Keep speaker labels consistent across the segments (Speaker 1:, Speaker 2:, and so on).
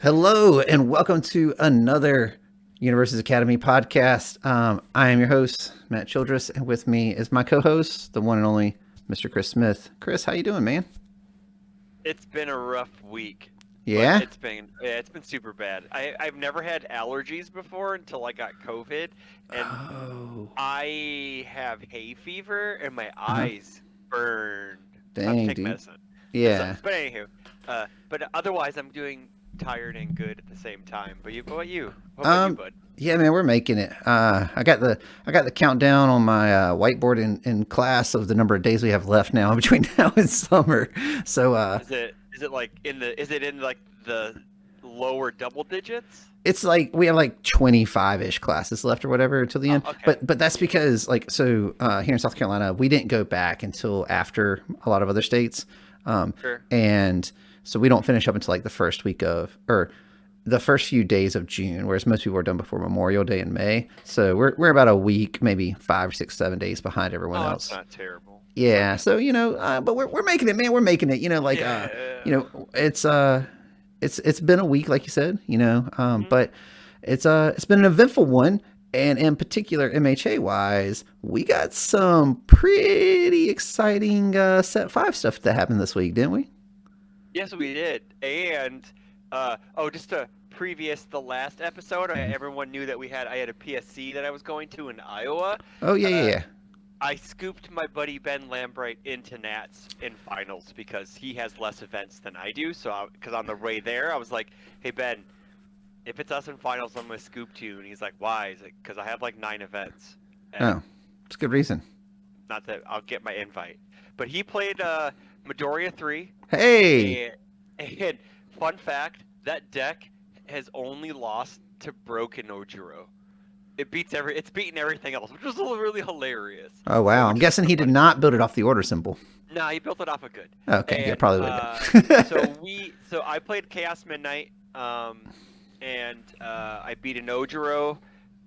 Speaker 1: Hello, and welcome to another Universus Academy podcast. I am your host, Matt Childress, and with me is my co-host, the one and only Mr. Chris Smith. Chris, how you doing, man?
Speaker 2: It's been a rough week, but
Speaker 1: Yeah?
Speaker 2: it's been super bad. I've never had allergies before until I got COVID, and
Speaker 1: Oh,
Speaker 2: I have hay fever and my
Speaker 1: uh-huh.
Speaker 2: eyes burned. So I have to
Speaker 1: Dang,
Speaker 2: take
Speaker 1: dude.
Speaker 2: medicine. It
Speaker 1: Yeah.
Speaker 2: sucks. But anywho, but otherwise I'm doing tired and good at the same time. But what about you? What about you,
Speaker 1: Um,
Speaker 2: bud?
Speaker 1: yeah, man, we're making it. I got the countdown on my whiteboard in class of the number of days we have left now between now and summer. So
Speaker 2: Is it like is it in like the lower double digits?
Speaker 1: it's like we have like 25-ish classes left or whatever until the
Speaker 2: Oh,
Speaker 1: end,
Speaker 2: okay.
Speaker 1: but that's because here in South Carolina we didn't go back until after a lot of other states,
Speaker 2: Sure.
Speaker 1: and so we don't finish up until like the first week of or the first few days of June, whereas most people are done before Memorial Day in May. So we're about a week, maybe 5, 6, 7 days behind everyone
Speaker 2: Oh, that's
Speaker 1: else.
Speaker 2: not terrible.
Speaker 1: Yeah,
Speaker 2: Okay.
Speaker 1: so but we're making it, man. We're making it.
Speaker 2: Yeah.
Speaker 1: It's been a week, like you said,
Speaker 2: Mhm.
Speaker 1: but it's been an eventful one, and in particular, MHA wise, we got some pretty exciting Set Five stuff that happened this week, didn't we?
Speaker 2: Yes, we did. And just to previous the last episode,
Speaker 1: Mhm.
Speaker 2: everyone knew that I had a PSC that I was going to in Iowa.
Speaker 1: Oh yeah, yeah,
Speaker 2: Uh,
Speaker 1: yeah.
Speaker 2: I scooped my buddy Ben Lambright into Nats in finals because he has less events than I do. So, because on the way there, I was like, "Hey Ben, if it's us in finals, I'm gonna scoop you." And he's like, "Why?" He's like, "Because I have like 9 events, and
Speaker 1: Oh, it's a good reason.
Speaker 2: not that I'll get my invite." But he played Midoriya 3.
Speaker 1: Hey,
Speaker 2: And fun fact, that deck has only lost to Broken Ojiro. It's beaten everything else, which was really hilarious.
Speaker 1: oh
Speaker 2: So
Speaker 1: wow, I'm
Speaker 2: which is
Speaker 1: guessing
Speaker 2: kind
Speaker 1: he
Speaker 2: of
Speaker 1: did
Speaker 2: funny.
Speaker 1: not build it off the order symbol.
Speaker 2: Nah, he built it off of good.
Speaker 1: Okay, yeah,
Speaker 2: And
Speaker 1: probably would have been.
Speaker 2: so I played Chaos Midnight, and I beat an Ojiro.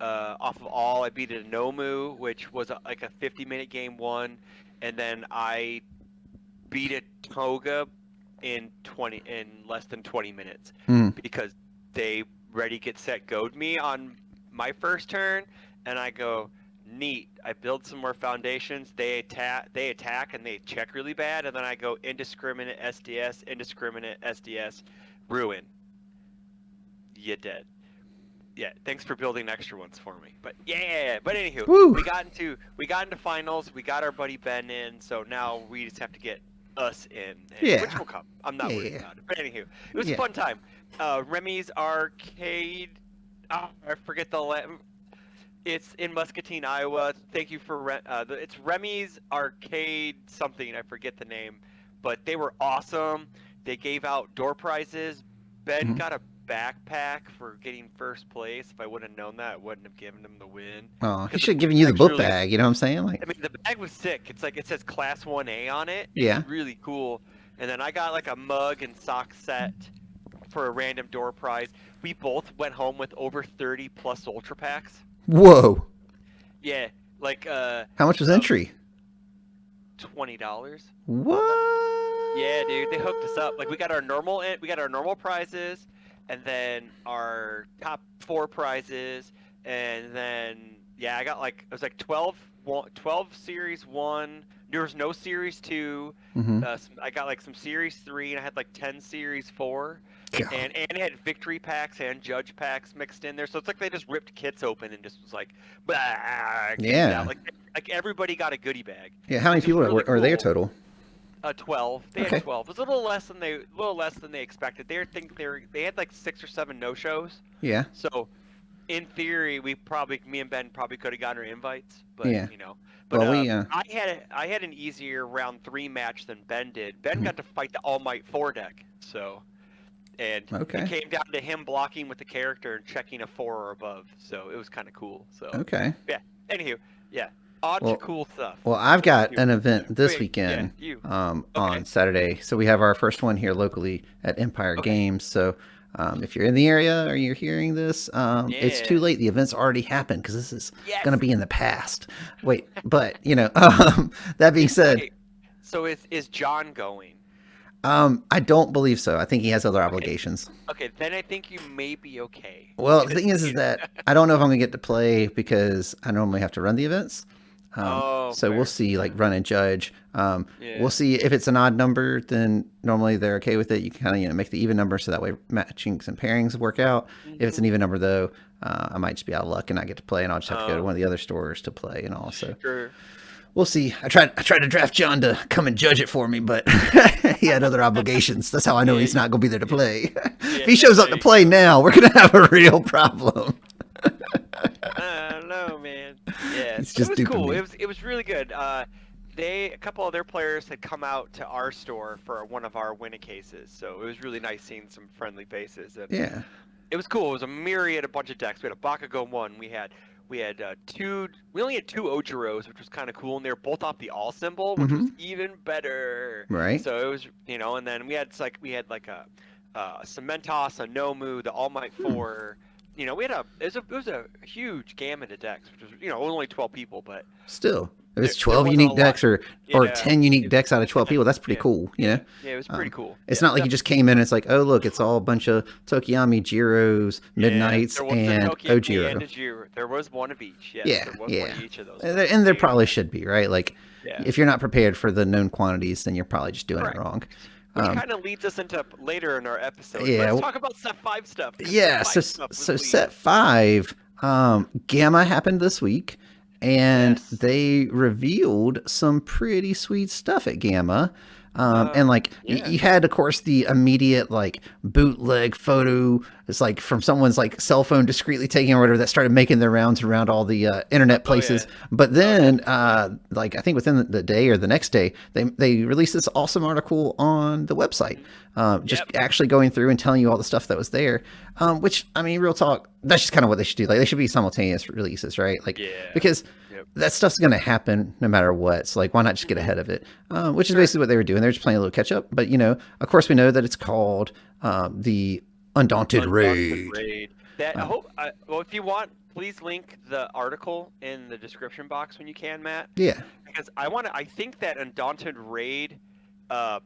Speaker 2: Off of all, I beat a Nomu, which was like a 50-minute game one, and then I beat a Toga in less than 20 minutes
Speaker 1: Hmm.
Speaker 2: because they ready get set go'd me on my first turn, and I go neat. I build some more foundations. They attack and they check really bad, and then I go indiscriminate SDS, ruin. You dead. Yeah, thanks for building extra ones for me. But yeah, but anywho,
Speaker 1: Woo.
Speaker 2: we got into finals. We got our buddy Ben in, so now we just have to get us in, and which
Speaker 1: Yeah.
Speaker 2: will come. I'm not
Speaker 1: Yeah,
Speaker 2: worried
Speaker 1: yeah,
Speaker 2: about it. But anywho, it was a
Speaker 1: yeah.
Speaker 2: fun time. Remy's Arcade. I forget it's in Muscatine, Iowa. Thank you for it's Remy's Arcade something. I forget the name, but they were awesome. They gave out door prizes. Ben
Speaker 1: Mhm.
Speaker 2: got a backpack for getting first place. If I would have known that, I wouldn't have given him the win
Speaker 1: Oh, he
Speaker 2: because the
Speaker 1: should have given you the
Speaker 2: backpack's
Speaker 1: book
Speaker 2: really.
Speaker 1: bag. You know what I'm saying? Like,
Speaker 2: I mean, the bag was sick. It's like it says Class 1A on it. It's
Speaker 1: yeah.
Speaker 2: really cool. And then I got like a mug and sock set for a random door prize. We both went home with over 30 plus ultra packs.
Speaker 1: Whoa.
Speaker 2: Yeah, like
Speaker 1: How much was
Speaker 2: uh
Speaker 1: entry?
Speaker 2: $20. Yeah, dude, they hooked us up.
Speaker 1: What?
Speaker 2: Like we got our normal prizes, and then our top four prizes, and then yeah, I got like it was like 12 series 1. There was no series 2.
Speaker 1: Mm-hmm.
Speaker 2: I got like some series 3, and I had like 10 series 4.
Speaker 1: God.
Speaker 2: And it had victory packs and judge packs mixed in there, so it's like they just ripped kits open and just was like, bah, gave it out.
Speaker 1: Yeah.
Speaker 2: Like everybody got a goodie bag,
Speaker 1: Yeah. How many
Speaker 2: which is
Speaker 1: people
Speaker 2: really
Speaker 1: are there
Speaker 2: cool.
Speaker 1: total?
Speaker 2: 12. They had
Speaker 1: Okay.
Speaker 2: 12. It was a little less than they expected. They had like 6 or 7 no shows.
Speaker 1: Yeah.
Speaker 2: So in theory, me and Ben probably could have gotten our invites, but
Speaker 1: Yeah.
Speaker 2: you know. But
Speaker 1: Well, we.
Speaker 2: I had an easier round 3 match than Ben did. Ben
Speaker 1: Mhm.
Speaker 2: got to fight the All Might 4 deck, and it
Speaker 1: Okay.
Speaker 2: came down to him blocking with the character and checking a 4 or above. So it was kind of cool. So
Speaker 1: Okay.
Speaker 2: yeah. Anywho, yeah, odd to
Speaker 1: Well,
Speaker 2: cool stuff.
Speaker 1: well, I've
Speaker 2: What about
Speaker 1: got
Speaker 2: you?
Speaker 1: an event this
Speaker 2: Wait, yeah,
Speaker 1: weekend
Speaker 2: you.
Speaker 1: on
Speaker 2: Okay.
Speaker 1: Saturday. So we have our first one here locally at Empire
Speaker 2: Okay.
Speaker 1: Games. So if you're in the area or you're hearing this, it's too
Speaker 2: Yeah.
Speaker 1: late. The event's already happened because this is going to
Speaker 2: Yes.
Speaker 1: be in the past. Wait, but that being said,
Speaker 2: Wait. So is John going?
Speaker 1: I don't believe so. I think he has other
Speaker 2: Okay.
Speaker 1: obligations.
Speaker 2: Okay, then I think you may be okay.
Speaker 1: Well, the thing is that I don't know if I'm gonna get to play because I normally have to run the events.
Speaker 2: Oh,
Speaker 1: So we'll
Speaker 2: fair.
Speaker 1: see, like
Speaker 2: Yeah.
Speaker 1: run and judge. We'll
Speaker 2: Yeah.
Speaker 1: see if it's an odd number, then normally they're okay with it. You can kind of make the even number so that way matchings and pairings work out. If it's an
Speaker 2: Mhm.
Speaker 1: even number though, I might just be out of luck and not get to play, and I'll just have to go to one
Speaker 2: Oh,
Speaker 1: of the other stores to play and all. So
Speaker 2: sure.
Speaker 1: we'll see. I tried to draft John to come and judge it for me, but he had other obligations. That's how I know
Speaker 2: Yeah,
Speaker 1: he's not going to be there to play. If
Speaker 2: yeah,
Speaker 1: he shows up
Speaker 2: there
Speaker 1: to
Speaker 2: you
Speaker 1: play
Speaker 2: go.
Speaker 1: now, we're going to have a real problem.
Speaker 2: I don't know, man. Yeah,
Speaker 1: He's
Speaker 2: it
Speaker 1: just
Speaker 2: was
Speaker 1: duping
Speaker 2: cool.
Speaker 1: me.
Speaker 2: It was really good. A couple of their players had come out to our store for one of our winning cases, so it was really nice seeing some friendly faces, and
Speaker 1: Yeah.
Speaker 2: it was cool. It was a myriad, a bunch of decks. We had a Bakugo one. We had two. We only had two Ojiros, which was kind of cool, and they were both off the all symbol, which was
Speaker 1: Mm-hmm.
Speaker 2: even better.
Speaker 1: Right.
Speaker 2: So it was, and then we had like a Cementos, a Nomu, the All Might Four. We had it was a huge gamut of decks, which was only 12 people, but
Speaker 1: Still, if
Speaker 2: there,
Speaker 1: it's
Speaker 2: there
Speaker 1: 12
Speaker 2: wasn't a
Speaker 1: unique decks
Speaker 2: lot.
Speaker 1: or
Speaker 2: Yeah,
Speaker 1: 10 unique
Speaker 2: it,
Speaker 1: decks out of 12 people, that's pretty
Speaker 2: yeah,
Speaker 1: cool,
Speaker 2: yeah, yeah. It was pretty cool.
Speaker 1: It's
Speaker 2: Yeah,
Speaker 1: not like you just came in and it's like, oh, look, it's all a bunch of Tokiyami, Jiros,
Speaker 2: yeah.
Speaker 1: Midnights,
Speaker 2: There was a
Speaker 1: and
Speaker 2: Tokiyami and
Speaker 1: Ojiro.
Speaker 2: a Jiro. There was one of each. Yes,
Speaker 1: Yeah,
Speaker 2: there was one
Speaker 1: yeah.
Speaker 2: of each of those.
Speaker 1: And there probably should be, right? Like,
Speaker 2: Yeah.
Speaker 1: if you're not prepared for the known quantities, then you're probably just doing it
Speaker 2: Correct.
Speaker 1: wrong.
Speaker 2: Which
Speaker 1: Um,
Speaker 2: kind of leads us into later in our episode.
Speaker 1: yeah,
Speaker 2: Let's talk about set 5 stuff. 'Cause
Speaker 1: yeah.
Speaker 2: set 5 stuff was
Speaker 1: So
Speaker 2: sweet.
Speaker 1: set 5, Gamma happened this week, and
Speaker 2: Yes.
Speaker 1: they revealed some pretty sweet stuff at Gamma. And like
Speaker 2: yeah.
Speaker 1: you had, of course, the immediate like bootleg photo. It's like from someone's like cell phone discreetly taken or whatever that started making their rounds around all the internet places.
Speaker 2: yeah.
Speaker 1: But then, like I think within the day or the next day, they released this awesome article on the website, just
Speaker 2: Yep.
Speaker 1: actually going through and telling you all the stuff that was there. Which I mean, real talk, that's just kind of what they should do. Like they should be simultaneous releases, right? Like
Speaker 2: Yeah.
Speaker 1: because
Speaker 2: Yep.
Speaker 1: that stuff's going to happen no matter what. So like, why not just get ahead of it? Which is basically what they were doing. They're just playing a little catch up. But of course, we know that it's called the Undaunted Raid.
Speaker 2: That I hope. Well, if you want, please link the article in the description box when you can, Matt.
Speaker 1: Yeah.
Speaker 2: Because I think that Undaunted Raid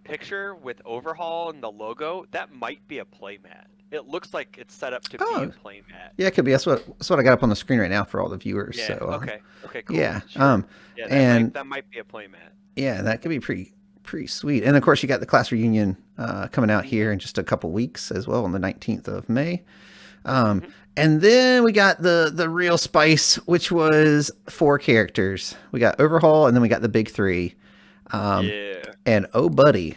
Speaker 2: picture with Overhaul and the logo, that might be a playmat. It looks like it's set up to be a playmat.
Speaker 1: Yeah, it could be. That's what I got up on the screen right now for all the viewers.
Speaker 2: Yeah.
Speaker 1: So
Speaker 2: okay. Cool.
Speaker 1: yeah.
Speaker 2: Sure. Yeah. That might be a playmat.
Speaker 1: Yeah, that could be pretty sweet. And of course, you got the class reunion coming out here in just a couple weeks as well, on the 19th of May. And then we got the real spice, which was 4 characters. We got Overhaul, and then we got the big 3.
Speaker 2: Yeah.
Speaker 1: And oh, buddy,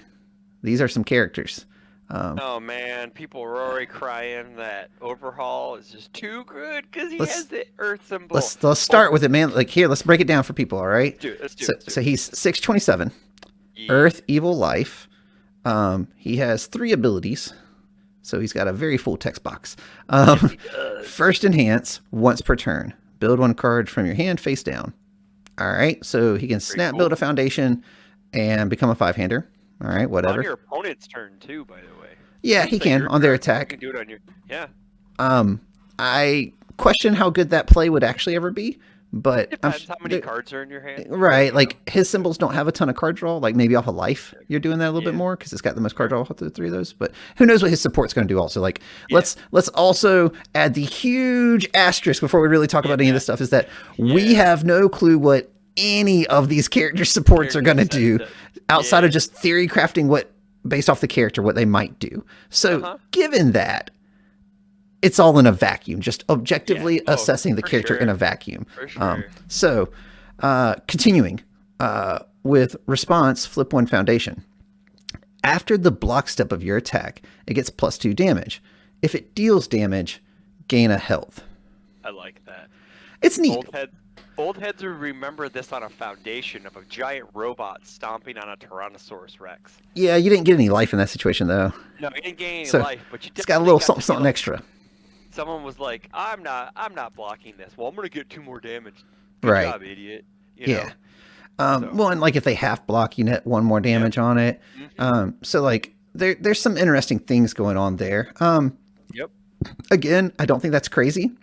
Speaker 1: these are some characters.
Speaker 2: Oh man, people were already crying that Overhaul is just too good because he has the Earth symbol.
Speaker 1: Let's start with it, man. Like here, let's break it down for people. All right.
Speaker 2: Let's do it.
Speaker 1: So he's 627, Earth, Evil, Life. He has 3 abilities, so he's got a very full text box. First Enhance, once per turn. Build 1 card from your hand face down. All right, so he can snap build a foundation and become a 5-hander. All right, whatever.
Speaker 2: On your opponent's turn too, by the way.
Speaker 1: Yeah, he can on their attack.
Speaker 2: You can do it on your
Speaker 1: I question how good that play would actually ever be, but
Speaker 2: depends how many cards are in your hand.
Speaker 1: Right, like his symbols don't have a ton of card draw. Like maybe off of Life, you're doing that a little bit more because it's got the most card draw of the 3 of those. But who knows what his support's going to do? Also, like let's also add the huge asterisk before we really talk about any of this stuff is that we have no clue what any of these character supports are going to do outside of just theory crafting what based off the character what they might do. So given that, it's all in a vacuum, just objectively assessing the character in a vacuum.
Speaker 2: For sure.
Speaker 1: So continuing with response, flip 1 foundation. After the block step of your attack, it gets +2 damage. If it deals damage, gain a health.
Speaker 2: I like that.
Speaker 1: It's neat.
Speaker 2: Old heads will remember this on a foundation of a giant robot stomping on a Tyrannosaurus Rex.
Speaker 1: Yeah, you didn't get any life in that situation though.
Speaker 2: No, you didn't gain any
Speaker 1: So,
Speaker 2: life, but you
Speaker 1: it's got a little something,
Speaker 2: to
Speaker 1: something extra.
Speaker 2: Someone was like, "I'm not blocking this." Well, I'm gonna get 2 more damage.
Speaker 1: Good right.
Speaker 2: Job, idiot.
Speaker 1: Well, and like if they half block, you net 1 more damage on it. So like there's some interesting things going on there. Again, I don't think that's crazy.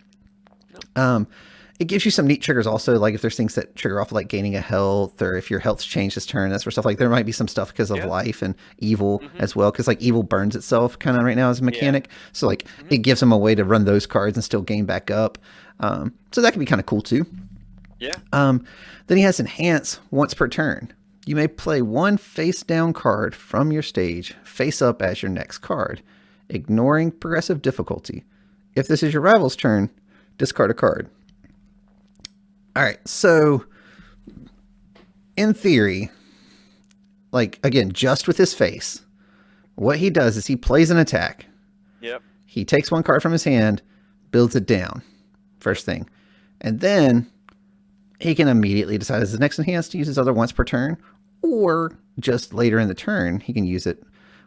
Speaker 1: it gives you some neat triggers also, like if there's things that trigger off like gaining a health, or if your health's changed this turn, that sort of stuff. Like there might be some stuff because of life and evil as well, because like evil burns itself kind of right now as a mechanic. So like it gives them a way to run those cards and still gain back up. So that can be kind of cool too.
Speaker 2: Yeah.
Speaker 1: Then he has enhance once per turn. You may play one face down card from your stage face up as your next card, ignoring progressive difficulty. If this is your rival's turn, discard a card. All right, so in theory, like again, just with his face, what he does is he plays an attack.
Speaker 2: Yep.
Speaker 1: He takes one card from his hand, builds it down, first thing. And then he can immediately decide as his next enhance to use his other once per turn, or just later in the turn, he can use it.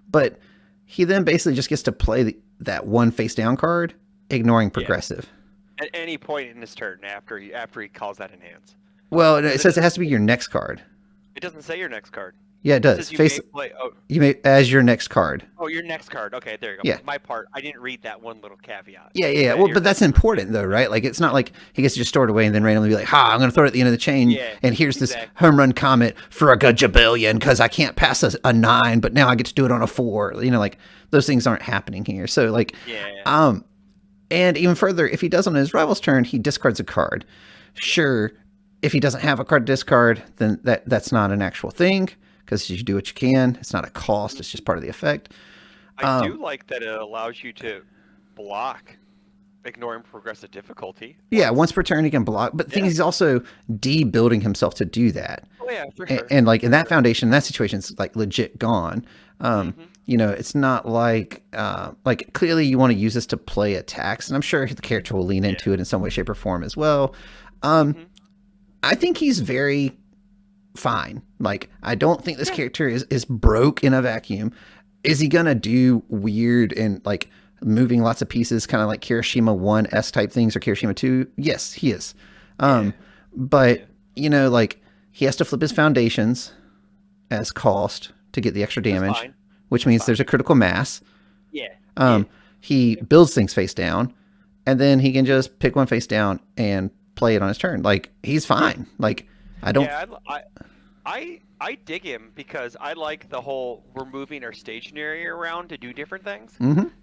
Speaker 1: But he then basically just gets to play that one face down card, ignoring progressive.
Speaker 2: At any point in his turn after he calls that enhance.
Speaker 1: Well, it says it has to be your next card.
Speaker 2: It doesn't say your next card.
Speaker 1: Yeah, it does. You may as your next card.
Speaker 2: Oh, your next card. Okay, there you go.
Speaker 1: Yeah.
Speaker 2: My part, I didn't read that one little caveat.
Speaker 1: Yeah. Well, but that's important though, right? Like it's not like he gets to just store it away and then randomly be like, "Ha, I'm going to throw it at the end of the chain, and here's this home run comet for a gajabillion because I can't pass a 9, but now I get to do it on a 4." You know, like those things aren't happening here. So like, and even further, if he does on his rival's turn, he discards a card. Sure, if he doesn't have a card to discard, then that's not an actual thing. Because you do what you can. It's not a cost. It's just part of the effect.
Speaker 2: I do like that it allows you to block, ignoring progressive difficulty.
Speaker 1: Yeah, once per turn he can block. But the thing is, he's also de-building himself to do that.
Speaker 2: Oh yeah, for sure.
Speaker 1: And like in that foundation, in that situation, it's like legit gone. You know, it's not like clearly you want to use this to play attacks, and I'm sure the character will lean into it in some way, shape, or form as well. I think he's very fine. Like, I don't think this character is broke in a vacuum. Is he gonna do weird and like moving lots of pieces, kind of like Kirishima 1S type things or Kirishima 2? Yes, he is. But you know, like he has to flip his foundations as cost to get the extra damage, which means there's a critical mass. He builds things face down, and then he can just pick one face down and play it on his turn. Like he's fine. Like I don't.
Speaker 2: I dig him because I like the whole we're moving our stationary around to do different things.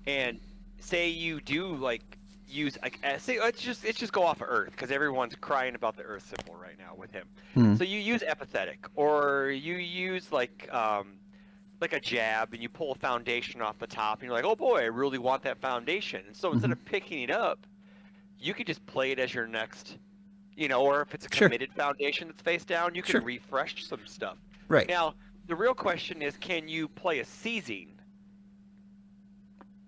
Speaker 2: And say you do like use say let's just go off of Earth because everyone's crying about the Earth symbol right now with him. So you use empathetic, or you use like a jab, and you pull a foundation off the top, and you're like, oh boy, I really want that foundation. And so instead of picking it up, you could just play it as your next. You know, or if it's a committed foundation that's face down, you can refresh some stuff.
Speaker 1: Right.
Speaker 2: Now, the real question is, can you play a seizing?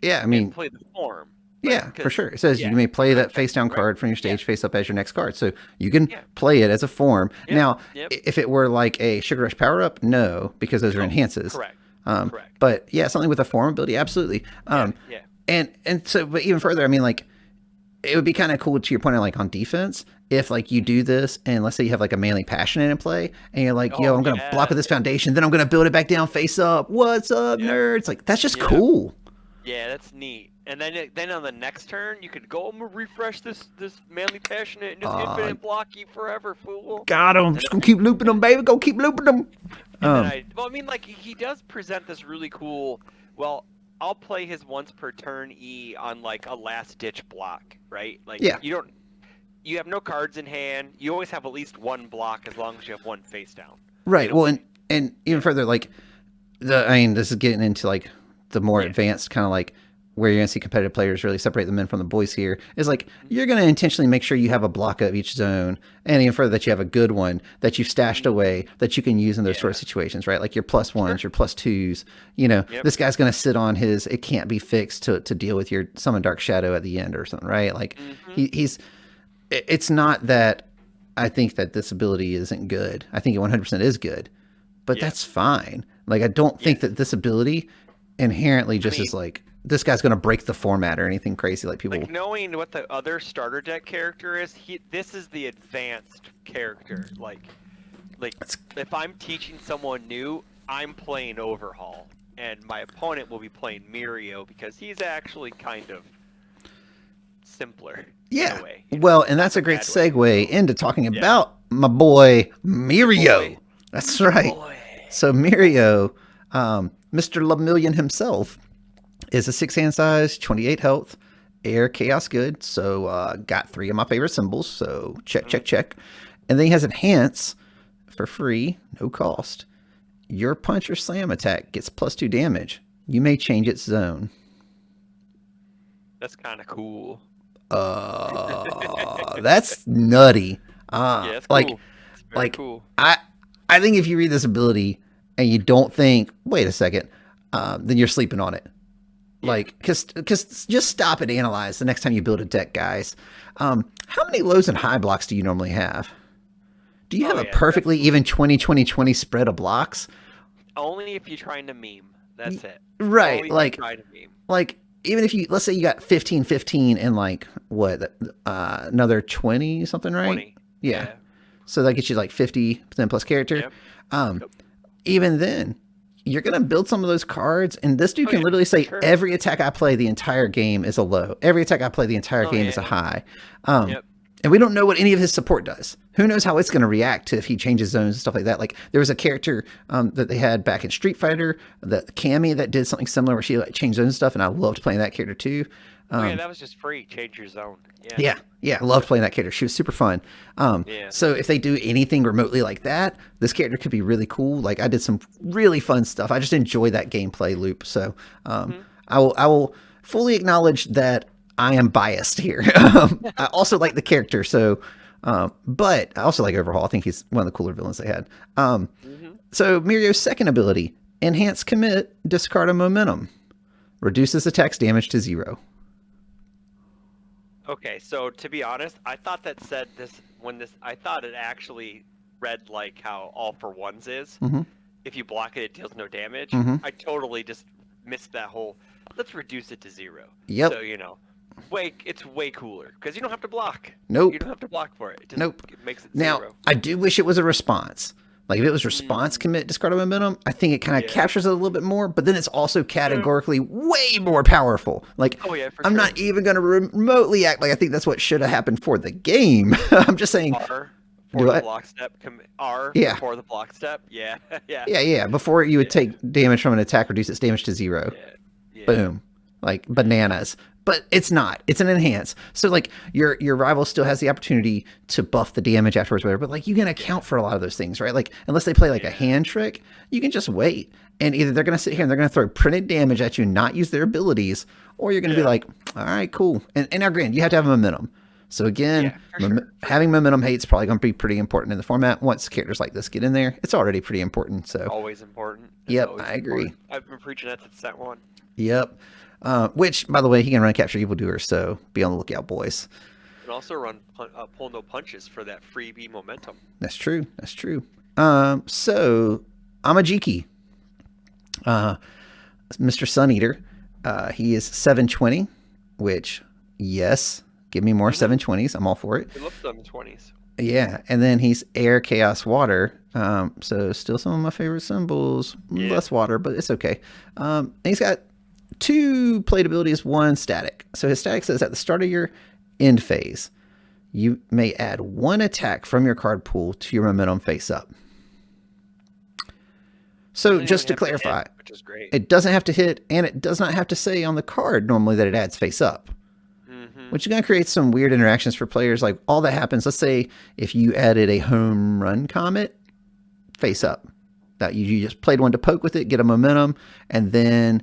Speaker 1: Yeah, I mean,
Speaker 2: play the form.
Speaker 1: Yeah, for sure. It says you may play that face down card from your stage face up as your next card. So you can play it as a form. Now, if it were like a Sugar Rush power up, no, because those are enhances.
Speaker 2: Correct.
Speaker 1: But yeah, something with a form ability, absolutely. And so, but even further, I mean, like, it would be kind of cool to your point on like on defense if like you do this and let's say you have like a manly passion in play and you're like, yo, I'm going to block with this foundation, then I'm going to build it back down face up. What's up, nerds? Like, that's just cool.
Speaker 2: Yeah, that's neat. And then on the next turn, you could go, I'm going to refresh this manly passionate and just infinite block you forever, fool.
Speaker 1: Got him. Just going to keep looping them, baby. Go keep looping them.
Speaker 2: I mean, like, he does present this really cool, I'll play his once per turn E on like a last ditch block, right? Like you have no cards in hand. You always have at least one block as long as you have one face down.
Speaker 1: Right. You know? Well, and even further, like this is getting into like the more advanced kind of like where you're going to see competitive players really separate the men from the boys here is like you're going to intentionally make sure you have a block of each zone, and even further that you have a good one that you've stashed away that you can use in those sort of situations, right? Like your +1s, your +2s, you know, this guy's going to sit on his, it can't be fixed to deal with your Summon Dark Shadow at the end or something, right? Like it's not that I think that this ability isn't good. I think it 100% is good, but that's fine. Like, I don't think that this ability inherently is like, this guy's going to break the format or anything crazy like people.
Speaker 2: Like, knowing what the other starter deck character is, this is the advanced character. Like if I'm teaching someone new, I'm playing Overhaul, and my opponent will be playing Mirio because he's actually kind of simpler.
Speaker 1: Yeah.
Speaker 2: In a way,
Speaker 1: Well, and that's a great segue into talking about my boy Mirio. That's right. So Mirio, Mr. Lemillion himself, is a 6-hand size, 28 health, air chaos good. So got 3 of my favorite symbols. So check, check, check. And then he has enhance for free, no cost. Your punch or slam attack gets +2 damage. You may change its zone.
Speaker 2: That's kind of cool.
Speaker 1: That's nutty.
Speaker 2: Yeah, it's
Speaker 1: like,
Speaker 2: cool. It's very cool.
Speaker 1: I think if you read this ability and you don't think, wait a second, then you're sleeping on it. Yeah. Like, because just stop and analyze the next time you build a deck, guys. How many lows and high blocks do you normally have? Do you have a perfectly even 20-20-20 spread of blocks?
Speaker 2: Only if you're trying to meme. That's it.
Speaker 1: Right.
Speaker 2: Only
Speaker 1: like,
Speaker 2: if you're trying to meme.
Speaker 1: Like, even if you, let's say you got 15-15 and like, what, another 20 something, right?
Speaker 2: 20.
Speaker 1: Yeah. So that gets you like 50% plus character. Yep. Even then, you're going to build some of those cards, and this dude can literally say, every attack I play the entire game is a low. Every attack I play the entire game is a high. And we don't know what any of his support does. Who knows how it's going to react to if he changes zones and stuff like that. Like, there was a character that they had back in Street Fighter, the Cammy, that did something similar where she like changed zones and stuff, and I loved playing that character too.
Speaker 2: That was just free. Change your zone.
Speaker 1: Yeah, I loved playing that character. She was super fun. So if they do anything remotely like that, this character could be really cool. Like, I did some really fun stuff. I just enjoy that gameplay loop. So I will fully acknowledge that I am biased here. I also like the character, so but I also like Overhaul. I think he's one of the cooler villains they had. So Mirio's second ability, Enhance Commit, discard a momentum. Reduces attacks damage to 0.
Speaker 2: Okay, so to be honest, I thought that said this I thought it actually read like how All for Ones is. If you block it, it deals no damage. I totally just missed that whole, let's reduce it to 0.
Speaker 1: Yep.
Speaker 2: So, it's way cooler because you don't have to block.
Speaker 1: Nope.
Speaker 2: You don't have to block for it. It makes it 0.
Speaker 1: Now, I do wish it was a response. Like, if it was response commit, discard a momentum, I think it kind of captures it a little bit more, but then it's also categorically way more powerful. Like, I'm not even going to remotely act like I think that's what should have happened for the game. I'm just saying.
Speaker 2: R for the block step. For the block step. Yeah.
Speaker 1: Before you would take damage from an attack, reduce its damage to 0. Boom. Like, bananas. But it's not. It's an enhance. So, like, your rival still has the opportunity to buff the damage afterwards, whatever. But, like, you can account for a lot of those things, right? Like, unless they play, like, a hand trick, you can just wait. And either they're going to sit here and they're going to throw printed damage at you and not use their abilities, or you're going to be like, all right, cool. And now, granted, you have to have a momentum. So, again, having momentum hate's probably going to be pretty important in the format. Once characters like this get in there, it's already pretty important. So
Speaker 2: always important.
Speaker 1: I agree.
Speaker 2: Important. I've been preaching that since set 1.
Speaker 1: Yep. Which, by the way, he can run Capture Evildoers, so be on the lookout, boys.
Speaker 2: And also run Pull No Punches for that freebie momentum.
Speaker 1: That's true. So, Amajiki, Mr. Sun Eater, he is 720, which, yes, give me more 720s. I'm all for it.
Speaker 2: We love 720s.
Speaker 1: Yeah, and then he's Air, Chaos, Water. So still some of my favorite symbols. Less water, but it's okay. And he's got 2 played abilities, 1 static. So his static says at the start of your end phase, you may add 1 attack from your card pool to your momentum face up. So just to clarify,
Speaker 2: which is great.
Speaker 1: It doesn't have to hit, and it does not have to say on the card normally that it adds face up. Which is going to create some weird interactions for players. Like, all that happens, let's say if you added a home run comet, face up. That you just played one to poke with it, get a momentum, and then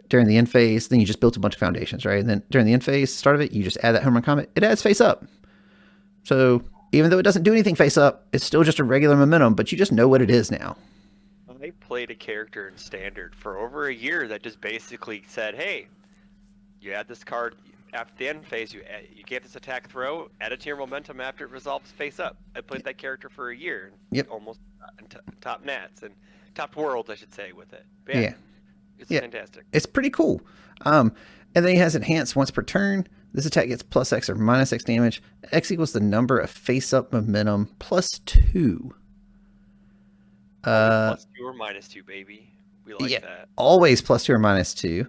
Speaker 1: during the end phase, then you just built a bunch of foundations, right? And then during the end phase, start of it, you just add that home run comet. It adds face up. So even though it doesn't do anything face up, it's still just a regular momentum, but you just know what it is now.
Speaker 2: I played a character in Standard for over a year that just basically said, hey, you add this card after the end phase, you get this attack throw, add it to your momentum after it resolves face up. I played that character for a year. Almost top nats and top world, I should say, with it. But it's fantastic.
Speaker 1: It's pretty cool. And then he has enhance once per turn. This attack gets +X or -X damage. X equals the number of face-up momentum +2.
Speaker 2: +2 or -2, baby. We like that.
Speaker 1: Always +2 or -2.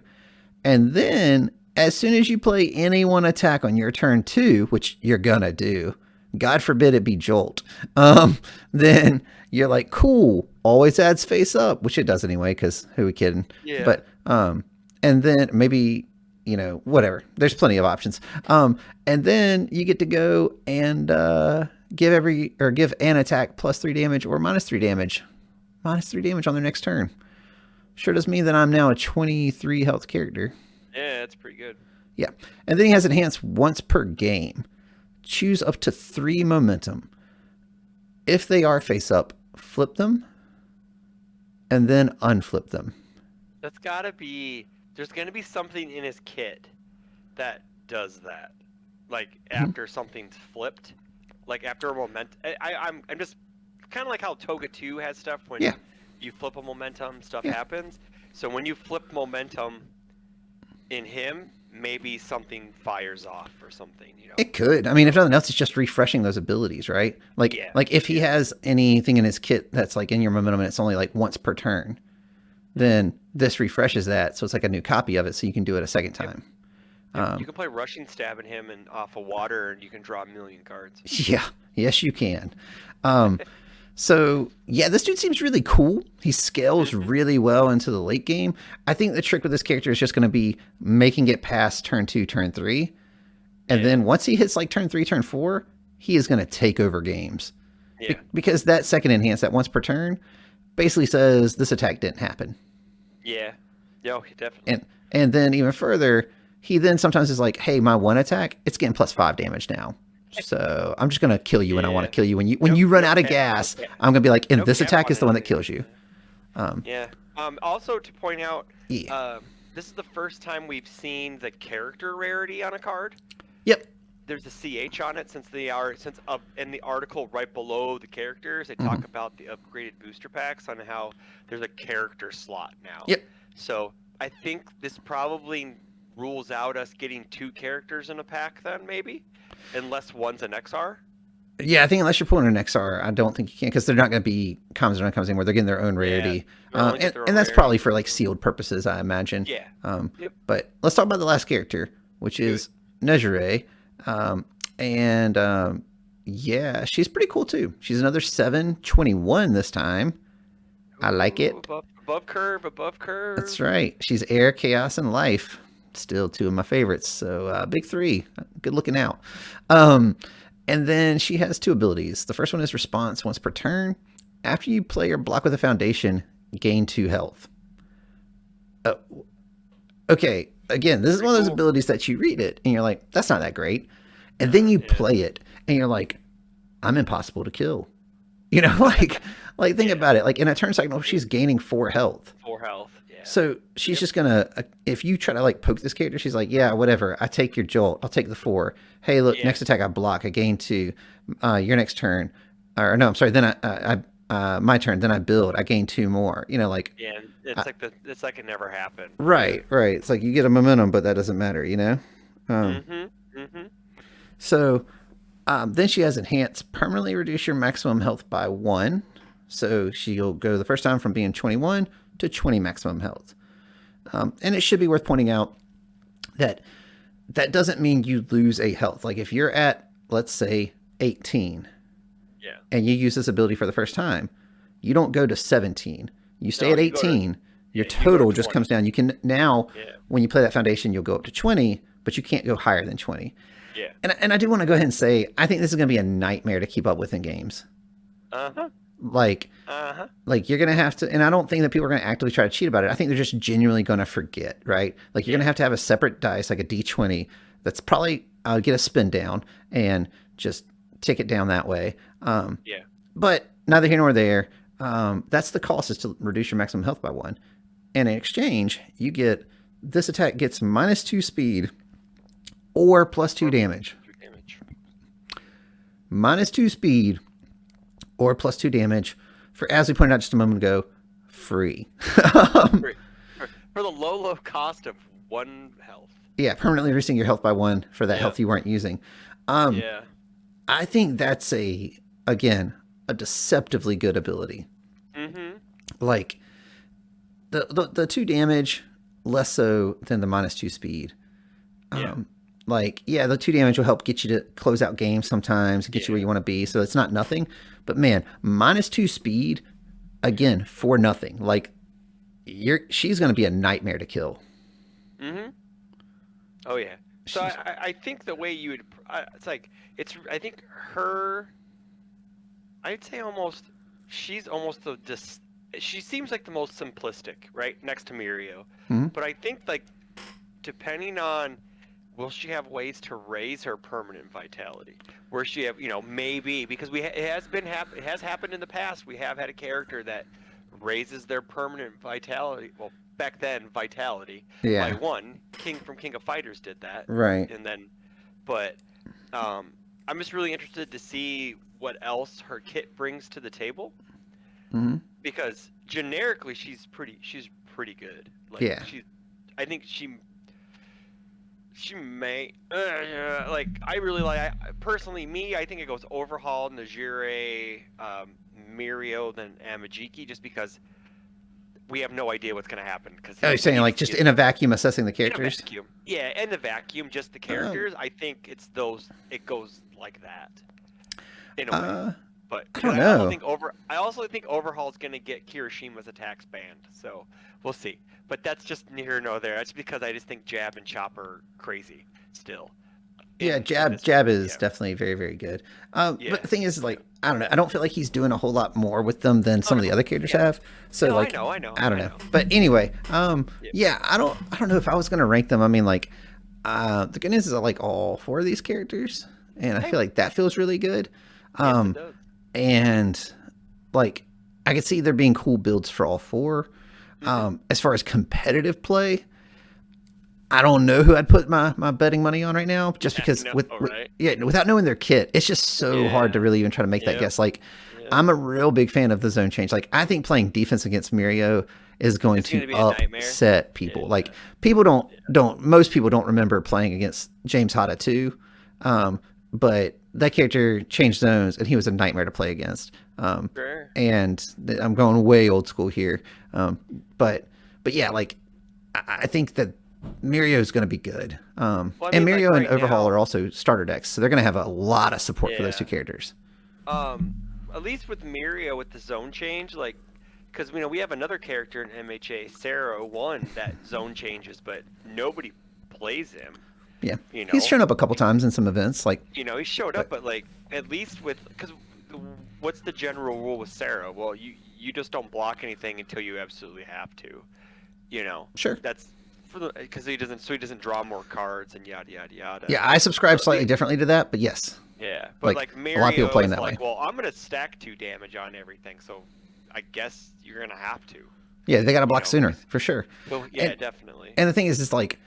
Speaker 1: And then as soon as you play any one attack on your turn 2, which you're gonna do, God forbid it be Jolt, then you're like, cool, always adds face up, which it does anyway, because who are we kidding?
Speaker 2: Yeah.
Speaker 1: But, and then maybe, whatever. There's plenty of options. And then you get to go and give an attack plus 3 damage or minus 3 damage. Minus 3 damage on their next turn. Sure does mean that I'm now a 23 health character.
Speaker 2: Yeah, that's pretty good.
Speaker 1: Yeah. And then he has enhanced once per game. Choose up to 3 momentum. If they are face up, flip them and then unflip them.
Speaker 2: That's gotta be. There's gonna be something in his kit that does that. Like after something's flipped, like after a momentum. I'm just kind of like how Toga 2 has stuff when you flip a momentum, stuff happens. So when you flip momentum in him, maybe something fires off or something,
Speaker 1: It could. I mean, if nothing else, it's just refreshing those abilities, right? Like if he has anything in his kit that's like in your momentum and it's only like once per turn, then this refreshes that. So it's like a new copy of it, so you can do it a second time.
Speaker 2: You can play Rushing Stab in him and off of water, and you can draw a million cards.
Speaker 1: Yeah. Yes, you can. So, yeah, this dude seems really cool. He scales really well into the late game. I think the trick with this character is just going to be making it past turn 2, turn 3. And then once he hits like turn 3, turn 4, he is going to take over games.
Speaker 2: Yeah.
Speaker 1: Because that second enhance, that once per turn, basically says this attack didn't happen.
Speaker 2: Yeah. Yeah, definitely.
Speaker 1: And then even further, he then sometimes is like, hey, my one attack, it's getting plus 5 damage now. So I'm just going to kill you when I want to kill you. When you run out of gas, I'm going to be like, and this attack is the one that kills you.
Speaker 2: Also to point out, this is the first time we've seen the character rarity on a card.
Speaker 1: Yep.
Speaker 2: There's a CH on it in the article right below the characters, they talk about the upgraded booster packs on how there's a character slot now.
Speaker 1: Yep.
Speaker 2: So I think this probably rules out us getting 2 characters in a pack then, maybe? Unless one's an XR?
Speaker 1: Yeah, I think unless you're pulling an XR, I don't think you can, because they're not going to be commons or uncommons anymore. They're getting their own rarity. And that's probably for like sealed purposes, I imagine.
Speaker 2: Yeah.
Speaker 1: But let's talk about the last character, which is Nejire. Yeah, she's pretty cool too. She's another 7/21 this time. I like it.
Speaker 2: Above curve.
Speaker 1: That's right. She's air, chaos, and life. Still 2 of my favorites. So big 3. Good looking out. And then she has 2 abilities. The first one is response once per turn. After you play or block with a foundation, gain 2 health. Okay. Again, this is one of those abilities that you read it and you're like, that's not that great. And then you play it and you're like, I'm impossible to kill. Like think about it. Like in a turn cycle, she's gaining 4 health.
Speaker 2: 4 health. Yeah.
Speaker 1: So she's just gonna, if you try to like poke this character, she's like, yeah, whatever. I take your jolt. I'll take the 4. Hey, look, next attack I block. I gain 2. Your next turn, or no, I'm sorry. Then I my turn. Then I build. I gain 2 more.
Speaker 2: Yeah, it's like it never happened.
Speaker 1: Right. It's like you get a momentum, but that doesn't matter. So then she has enhance, permanently reduce your maximum health by 1. So she'll go the first time from being 21 to 20 maximum health. And it should be worth pointing out that doesn't mean you lose a health. Like if you're at, let's say, 18, and you use this ability for the first time, you don't go to 17. You stay at 18. Your total just comes down. You can now, when you play that foundation, you'll go up to 20, but you can't go higher than 20.
Speaker 2: Yeah.
Speaker 1: And I do want to go ahead and say, I think this is going to be a nightmare to keep up with in games. Like you're going to have to, and I don't think that people are going to actively try to cheat about it. I think they're just genuinely going to forget, right? Like you're going to have a separate dice, like a D20, that's probably, get a spin down and just tick it down that way. But neither here nor there. That's the cost, is to reduce your maximum health by 1. And in exchange, you get, this attack gets -2 speed or +2 damage. -2 speed or +2 damage for, as we pointed out just a moment ago, free.
Speaker 2: For the low cost of 1 health.
Speaker 1: Yeah, permanently reducing your health by 1 for that health you weren't using. I think that's again, a deceptively good ability. Like the 2 damage, less so than the -2 speed.
Speaker 2: Yeah.
Speaker 1: Like, yeah, the 2 damage will help get you to close out games sometimes, get you where you want to be. So it's not nothing. But man, -2 speed, again, for nothing. Like, she's going to be a nightmare to kill.
Speaker 2: Mm-hmm. Oh yeah. So I think the way you would, it's like, I think I'd say she's almost she seems like the most simplistic, right? Next to Mirio.
Speaker 1: Mm-hmm.
Speaker 2: But I think, like, depending on, will she have ways to raise her permanent vitality? Where she have, maybe, because it has happened in the past. We have had a character that raises their permanent vitality. Well, back then, vitality by 1. King from King of Fighters did that.
Speaker 1: Right.
Speaker 2: And then, but I'm just really interested to see what else her kit brings to the table.
Speaker 1: Mm-hmm.
Speaker 2: Because generically, she's pretty good. Like,
Speaker 1: yeah.
Speaker 2: I think she may, like, I really like, personally, I think it goes Overhaul, Najire, Mirio, then Amajiki, just because we have no idea what's going to happen.
Speaker 1: You're saying, like, just in a vacuum assessing the characters?
Speaker 2: In a vacuum. Yeah, in the vacuum, just the characters. I think it goes like that. In a way. But
Speaker 1: I don't know.
Speaker 2: I also think Overhaul is going to get Kirishima's attacks banned. So we'll see. But that's just neither nor there. That's because I just think Jab and Chop are crazy still.
Speaker 1: Yeah, Jab is definitely very, very good. But the thing is, like, I don't know. I don't feel like he's doing a whole lot more with them than some of the other characters have. So, like, I don't know. But anyway, yeah, I don't know if I was gonna rank them. I mean, like, the good news is I like all 4 of these characters, and I feel like that feels really good.
Speaker 2: Yes, it does.
Speaker 1: And, like, I could see there being cool builds for all 4. As far as competitive play, I don't know who I'd put my betting money on right now, just because without knowing their kit, it's just so hard to really even try to make that guess. Like, I'm a real big fan of the zone change. Like, I think playing defense against Mirio is going to upset people. Like, people most people don't remember playing against James Hata 2. But that character changed zones, and he was a nightmare to play against. And I'm going way old school here. But yeah, like, I think that Mirio is going to be good. And Mirio and Overhaul are also starter decks, so they're going to have a lot of support for those 2 characters.
Speaker 2: At least with Mirio, with the zone change, like, because we have another character in MHA, Sarah 1, that zone changes, but nobody plays him.
Speaker 1: Yeah, he's shown up a couple times in some events. Like,
Speaker 2: he showed up, but like, at least because what's the general rule with Sarah? Well, you just don't block anything until you absolutely have to.
Speaker 1: Sure.
Speaker 2: That's because he doesn't draw more cards and yada yada yada.
Speaker 1: Yeah, I subscribe slightly differently to that, but yes.
Speaker 2: Yeah, but like Mirio, a lot of people playing that way. Well, I'm gonna stack 2 damage on everything, so I guess you're gonna have to.
Speaker 1: Yeah, they got to block sooner for sure.
Speaker 2: Well, yeah, definitely.
Speaker 1: And the thing is like,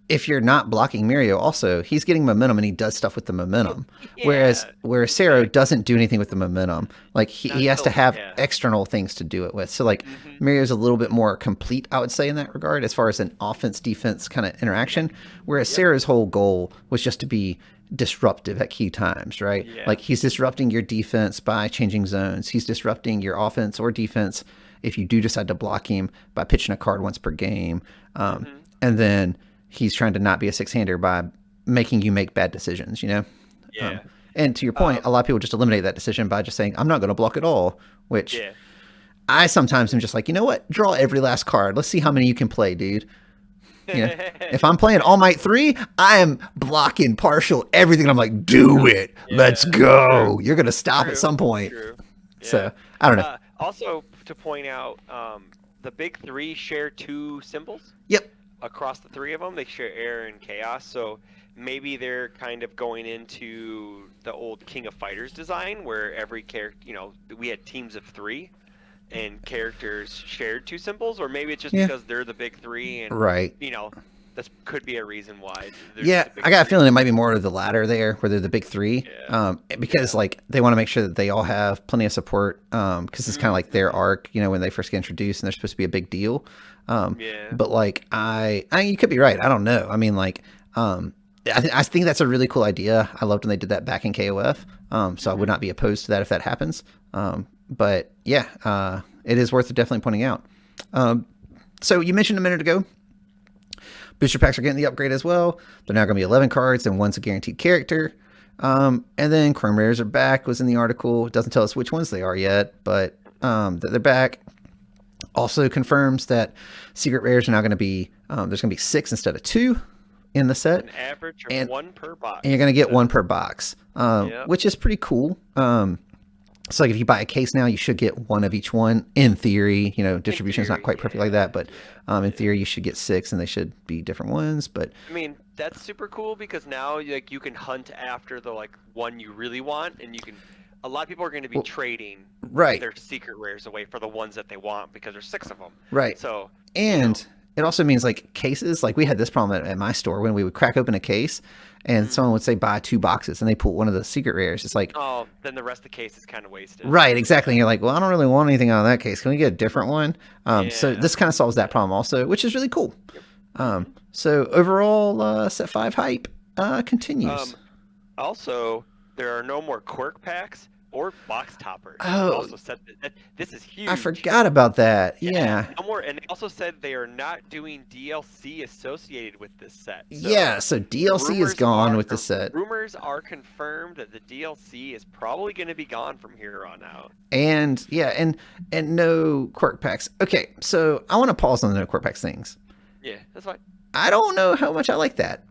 Speaker 1: if you're not blocking Mirio, also, he's getting momentum and he does stuff with the momentum. Whereas Sero doesn't do anything with the momentum. Like, he has to have external things to do it with. So, like, Mirio's a little bit more complete, I would say, in that regard, as far as an offense-defense kind of interaction. Whereas Sarah's whole goal was just to be disruptive at key times, right? Like, he's disrupting your defense by changing zones. He's disrupting your offense or defense if you do decide to block him by pitching a card once per game. And then he's trying to not be a 6-hander by making you make bad decisions,
Speaker 2: Yeah.
Speaker 1: And to your point, a lot of people just eliminate that decision by just saying, I'm not going to block at all, which I sometimes am just like, you know what? Draw every last card. Let's see how many you can play, dude. If I'm playing All Might 3, I am blocking partial everything. I'm like, do it. Let's go. You're going to stop at some point. So, I don't know.
Speaker 2: Also, to point out, the big 3 share 2 symbols.
Speaker 1: Yep.
Speaker 2: Across the 3 of them, they share air and chaos, so maybe they're kind of going into the old King of Fighters design, where every character, we had teams of 3, and characters shared 2 symbols, or maybe it's just because they're the big 3, and this could be a reason why.
Speaker 1: I got a feeling it might be more of the latter there, where they're the big 3, because like they want to make sure that they all have plenty of support, because it's kind of like their arc, when they first get introduced, and they're supposed to be a big deal. But like I you could be right. I don't know. I mean, like, I think that's a really cool idea. I loved when they did that back in KOF. So I would not be opposed to that if that happens. But yeah, it is worth definitely pointing out. So you mentioned a minute ago Booster packs are getting the upgrade as well. They're now going to be 11 cards, and one's a guaranteed character. And then Chrome Rares are back, was in the article. It doesn't tell us which ones they are yet, but that they're back. Also confirms that Secret Rares are now going to be, there's going to be 6 instead of 2 in the set.
Speaker 2: An average of 1 per box.
Speaker 1: And you're going to get 1 per box, which is pretty cool. So like if you buy a case now, you should get 1 of each one. In theory, distribution is not quite perfect like that, but in theory you should get 6, and they should be different ones. But
Speaker 2: I mean, that's super cool because now like you can hunt after the like one you really want, and you can. A lot of people are going to be trading their secret rares away for the ones that they want because there's 6 of them.
Speaker 1: Right.
Speaker 2: So
Speaker 1: and it also means like cases. Like we had this problem at my store when we would crack open a case, and someone would say buy 2 boxes, and they pull one of the secret rares. It's like,
Speaker 2: oh, then the rest of the case is kind of wasted.
Speaker 1: Right, exactly. And you're like, well, I don't really want anything out of that case. Can we get a different one? So this kind of solves that problem also, which is really cool. So overall, set 5 hype continues.
Speaker 2: Also, there are no more quirk packs or box toppers.
Speaker 1: Oh,
Speaker 2: also said that this is huge.
Speaker 1: I forgot about that. Yeah.
Speaker 2: No more, and they also said they are not doing DLC associated with this set.
Speaker 1: So DLC is gone with the set.
Speaker 2: Rumors are confirmed that the DLC is probably going to be gone from here on out.
Speaker 1: And and no quirk packs. Okay, so I want to pause on the no quirk packs things.
Speaker 2: Yeah, that's fine.
Speaker 1: I don't know how much I like that.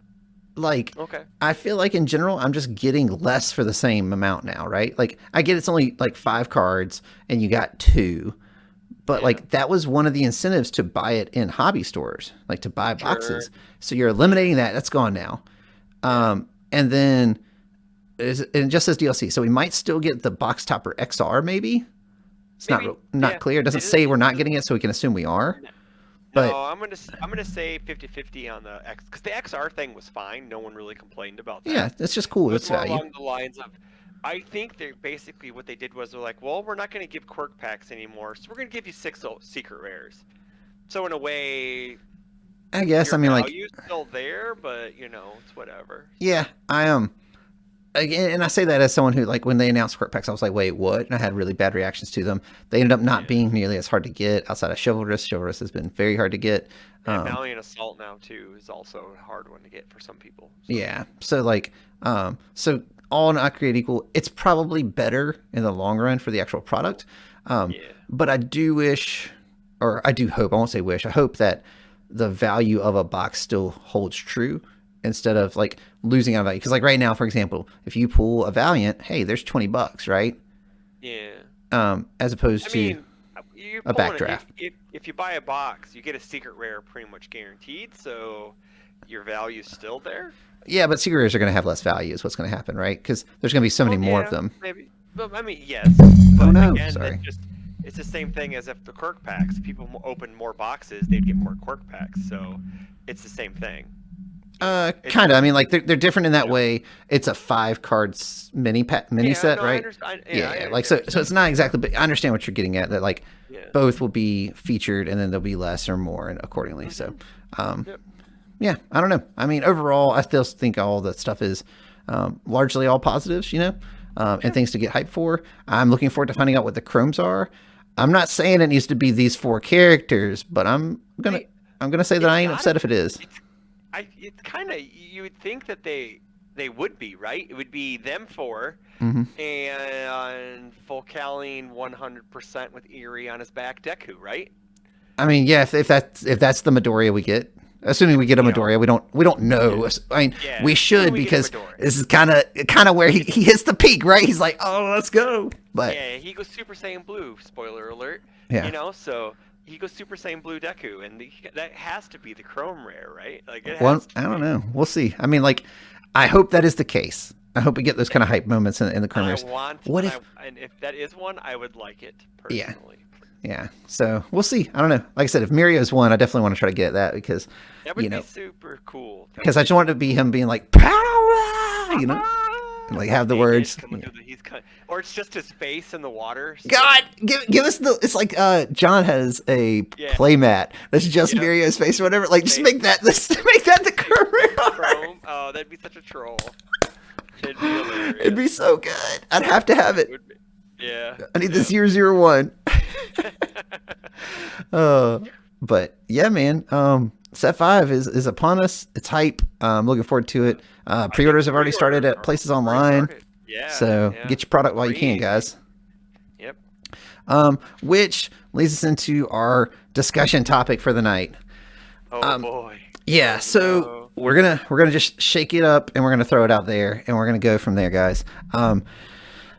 Speaker 1: Like,
Speaker 2: okay.
Speaker 1: I feel like in general, I'm just getting less for the same amount now, right? Like, I get it's only like 5 cards and you got 2, but like that was one of the incentives to buy it in hobby stores, like to buy boxes. So you're eliminating that. That's gone now. And then it just says DLC. So we might still get the box topper XR, maybe. It's not clear. It doesn't say we're not getting it, so we can assume we are.
Speaker 2: No, I'm gonna say 50-50 on the X, because the XR thing was fine. No one really complained about that.
Speaker 1: Yeah, that's just cool. It's value.
Speaker 2: Along the lines of, I think they basically what they did was they're like, well, we're not gonna give quirk packs anymore, so we're gonna give you 6 secret rares. So in a way,
Speaker 1: I guess
Speaker 2: value's still there, but it's whatever.
Speaker 1: Yeah, I am. Again, and I say that as someone who, like, when they announced quirk packs, I was like, wait, what? And I had really bad reactions to them. They ended up not being nearly as hard to get outside of Chivalrous. Chivalrous has been very hard to get.
Speaker 2: Valiant Assault now, too, is also a hard one to get for some people. So.
Speaker 1: Yeah. So, like, so all not created equal, it's probably better in the long run for the actual product. But I do wish, or I do hope, I won't say wish, I hope that the value of a box still holds true, instead of like losing out value. Because like right now, for example, if you pull a Valiant, hey, there's $20, right?
Speaker 2: Yeah.
Speaker 1: As opposed to a backdraft.
Speaker 2: If you buy a box, you get a secret rare pretty much guaranteed, so your value's still there.
Speaker 1: Yeah, but secret rares are going to have less value is what's going to happen, right? Because there's going to be so many more of them.
Speaker 2: Maybe. But I mean, yes. But
Speaker 1: oh no,
Speaker 2: again,
Speaker 1: sorry.
Speaker 2: It's the same thing as if the quirk packs. If people open more boxes, they'd get more quirk packs. So it's the same thing.
Speaker 1: Kind of. I mean, like they're different in that way. It's a 5 cards mini set, right? Like so it's not exactly. But I understand what you're getting at. That like both will be featured, and then there'll be less or more, and accordingly. So, yeah, I don't know. I mean, overall, I still think all that stuff is largely all positives, and things to get hyped for. I'm looking forward to finding out what the chromes are. I'm not saying it needs to be these 4 characters, but I'm gonna say that I ain't upset if it is.
Speaker 2: It's kind of, you would think that they would be, right? It would be them 4 and Volcaline 100% with Eerie on his back, Deku, right?
Speaker 1: I mean, yeah, if that's the Midoriya we get, assuming we get a Midoriya, we don't know. I mean, we should, because this is kind of where he hits the peak, right? He's like, oh, let's go. But
Speaker 2: yeah, he goes Super Saiyan Blue. Spoiler alert.
Speaker 1: Yeah.
Speaker 2: So. He goes Super Saiyan Blue Deku, and that has to be the Chrome Rare, right? Like,
Speaker 1: I don't know. We'll see. I mean, like, I hope that is the case. I hope we get those kind of hype moments in the Chrome Rares.
Speaker 2: And if that is one, I would like it personally.
Speaker 1: Yeah. So we'll see. I don't know. Like I said, if Mirio's one, I definitely want to try to get that, because
Speaker 2: that would be super cool.
Speaker 1: Because I just want it to be him being like power, and like have the words.
Speaker 2: Or it's just his face in the water. So.
Speaker 1: God, give us the. It's like John has a playmat that's just Mirio's face or whatever. Like, just make that. Let's make that the Chrome.
Speaker 2: Oh, that'd be such a troll. It'd be hilarious.
Speaker 1: It'd be so good. I'd have to have it.
Speaker 2: Yeah.
Speaker 1: I need the 001. But yeah, man. Set 5 is upon us. It's hype. Looking forward to it. Pre-orders have already started at places online.
Speaker 2: Yeah.
Speaker 1: So
Speaker 2: Yeah.
Speaker 1: get your product while you can, guys.
Speaker 2: Yep.
Speaker 1: Which leads us into our discussion topic for the night.
Speaker 2: Oh boy.
Speaker 1: Yeah, so
Speaker 2: no.
Speaker 1: we're gonna just shake it up and we're gonna throw it out there and we're gonna go from there, guys.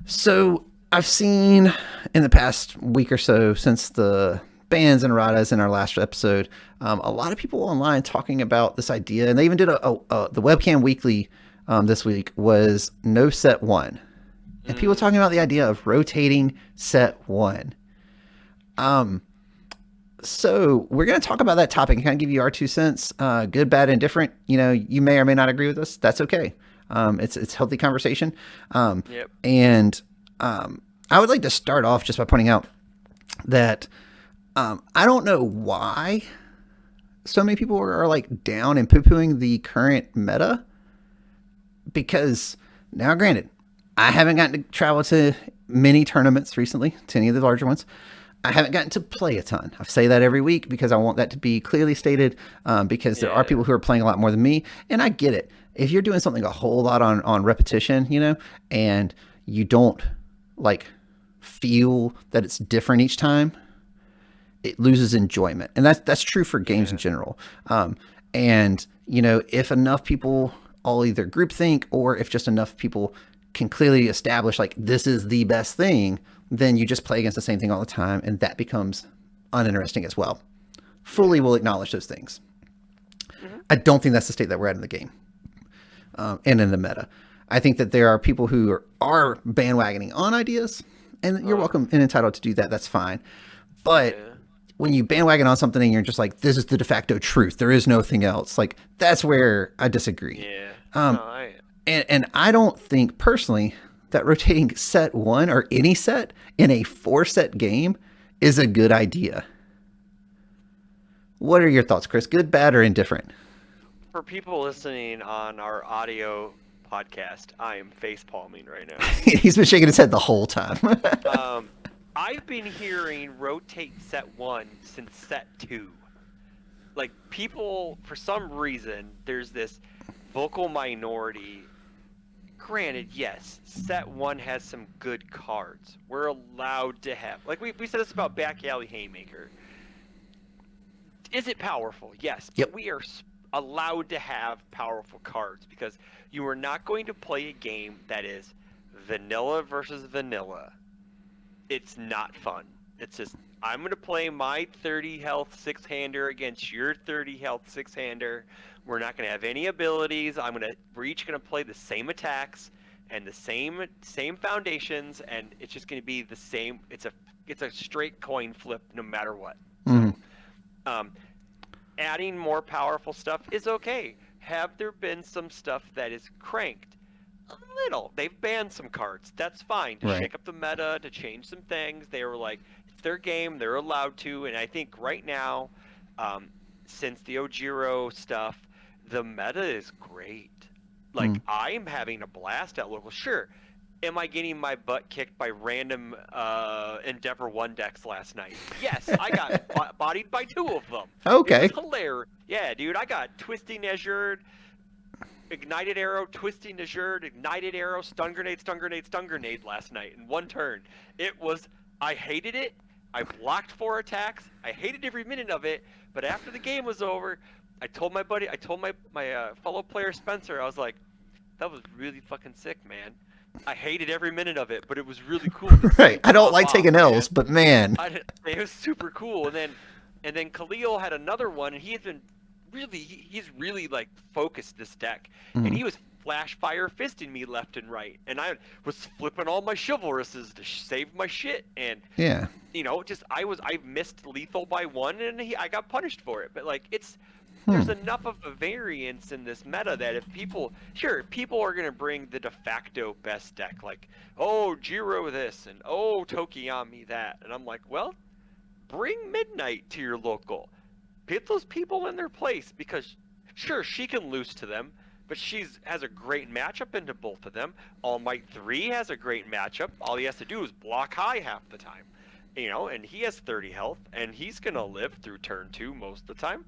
Speaker 1: So I've seen in the past week or so since the bans and erratas in our last episode, a lot of people online talking about this idea, and they even did the webcam weekly this week was no set one, and people talking about the idea of rotating set one. So we're going to talk about that topic and kind of give you our 2 cents, good, bad, and different. You know, you may or may not agree with us. That's okay. It's healthy conversation.
Speaker 2: Yep.
Speaker 1: And I would like to start off just by pointing out that I don't know why so many people are like down and poo-pooing the current meta, because now, granted, I haven't gotten to travel to many tournaments recently, to any of the larger ones. I haven't gotten to play a ton. I say that every week because I want that to be clearly stated, because there are people who are playing a lot more than me, and I get it. If you're doing something a whole lot on repetition, you know, and you don't like feel that it's different each time, it loses enjoyment. And that's true for games in general. And, you know, if enough people all either groupthink, or if just enough people can clearly establish like this is the best thing, then you just play against the same thing all the time, and that becomes uninteresting as well. Fully will acknowledge those things. I don't think that's the state that we're at in the game, and in the meta. I think that there are people who are bandwagoning on ideas, and you're welcome and entitled to do that. That's fine. But when you bandwagon on something and you're just like, this is the de facto truth, there is nothing else, like, that's where I disagree. And I don't think personally that rotating set one or any set in a 4-set game is a good idea. What are your thoughts, Chris? Good, bad, or indifferent?
Speaker 2: For people listening on our audio podcast, I am face palming right now.
Speaker 1: He's been shaking his head the whole time.
Speaker 2: I've been hearing rotate set 1 since set 2. Like, people, for some reason, there's this vocal minority. Granted, yes, set 1 has some good cards. We're allowed to have, like we said this about Back Alley Haymaker. Is it powerful? Yes.
Speaker 1: Yep.
Speaker 2: But we are allowed to have powerful cards, because you are not going to play a game that is vanilla versus vanilla. It's not fun. It's just, I'm going to play my 30 health 6-hander against your 30 health 6-hander. We're not going to have any abilities. We're each going to play the same attacks and the same foundations, and it's just going to be the same. It's a straight coin flip no matter what. So, adding more powerful stuff is okay. Have there been some stuff that is cranked? A little. They've banned some cards. That's fine. To shake up the meta, to change some things. They were like, it's their game. They're allowed to. And I think right now, since the Ojiro stuff, the meta is great. Like, I'm having a blast at local. Sure. Am I getting my butt kicked by random Endeavor 1 decks last night? Yes, I got bodied by 2 of them.
Speaker 1: Okay.
Speaker 2: It was hilarious. Yeah, dude, I got Twisting Azure, Ignited Arrow, Twisting Azure, Ignited Arrow, Stun Grenade, Stun Grenade, Stun Grenade last night in 1 turn. I hated it. I blocked 4 attacks. I hated every minute of it. But after the game was over, I told my fellow player Spencer, I was like, that was really fucking sick, man. I hated every minute of it, but it was really cool.
Speaker 1: Right. I don't like taking L's, but man.
Speaker 2: It was super cool. And then Khalil had another one, and he's really like focused this deck. And he was flash fire fisting me left and right. And I was flipping all my chivalrouses to save my shit. And you know, I missed lethal by 1, and I got punished for it. But like, there's enough of a variance in this meta that if people are going to bring the de facto best deck, like, oh, Jiro this, and oh, Tokiyami that. And I'm like, well, bring Midnight to your local. Put those people in their place, because sure, she can lose to them, but has a great matchup into both of them. All Might 3 has a great matchup. All he has to do is block high half the time. You know, and he has 30 health, and he's going to live through turn 2 most of the time.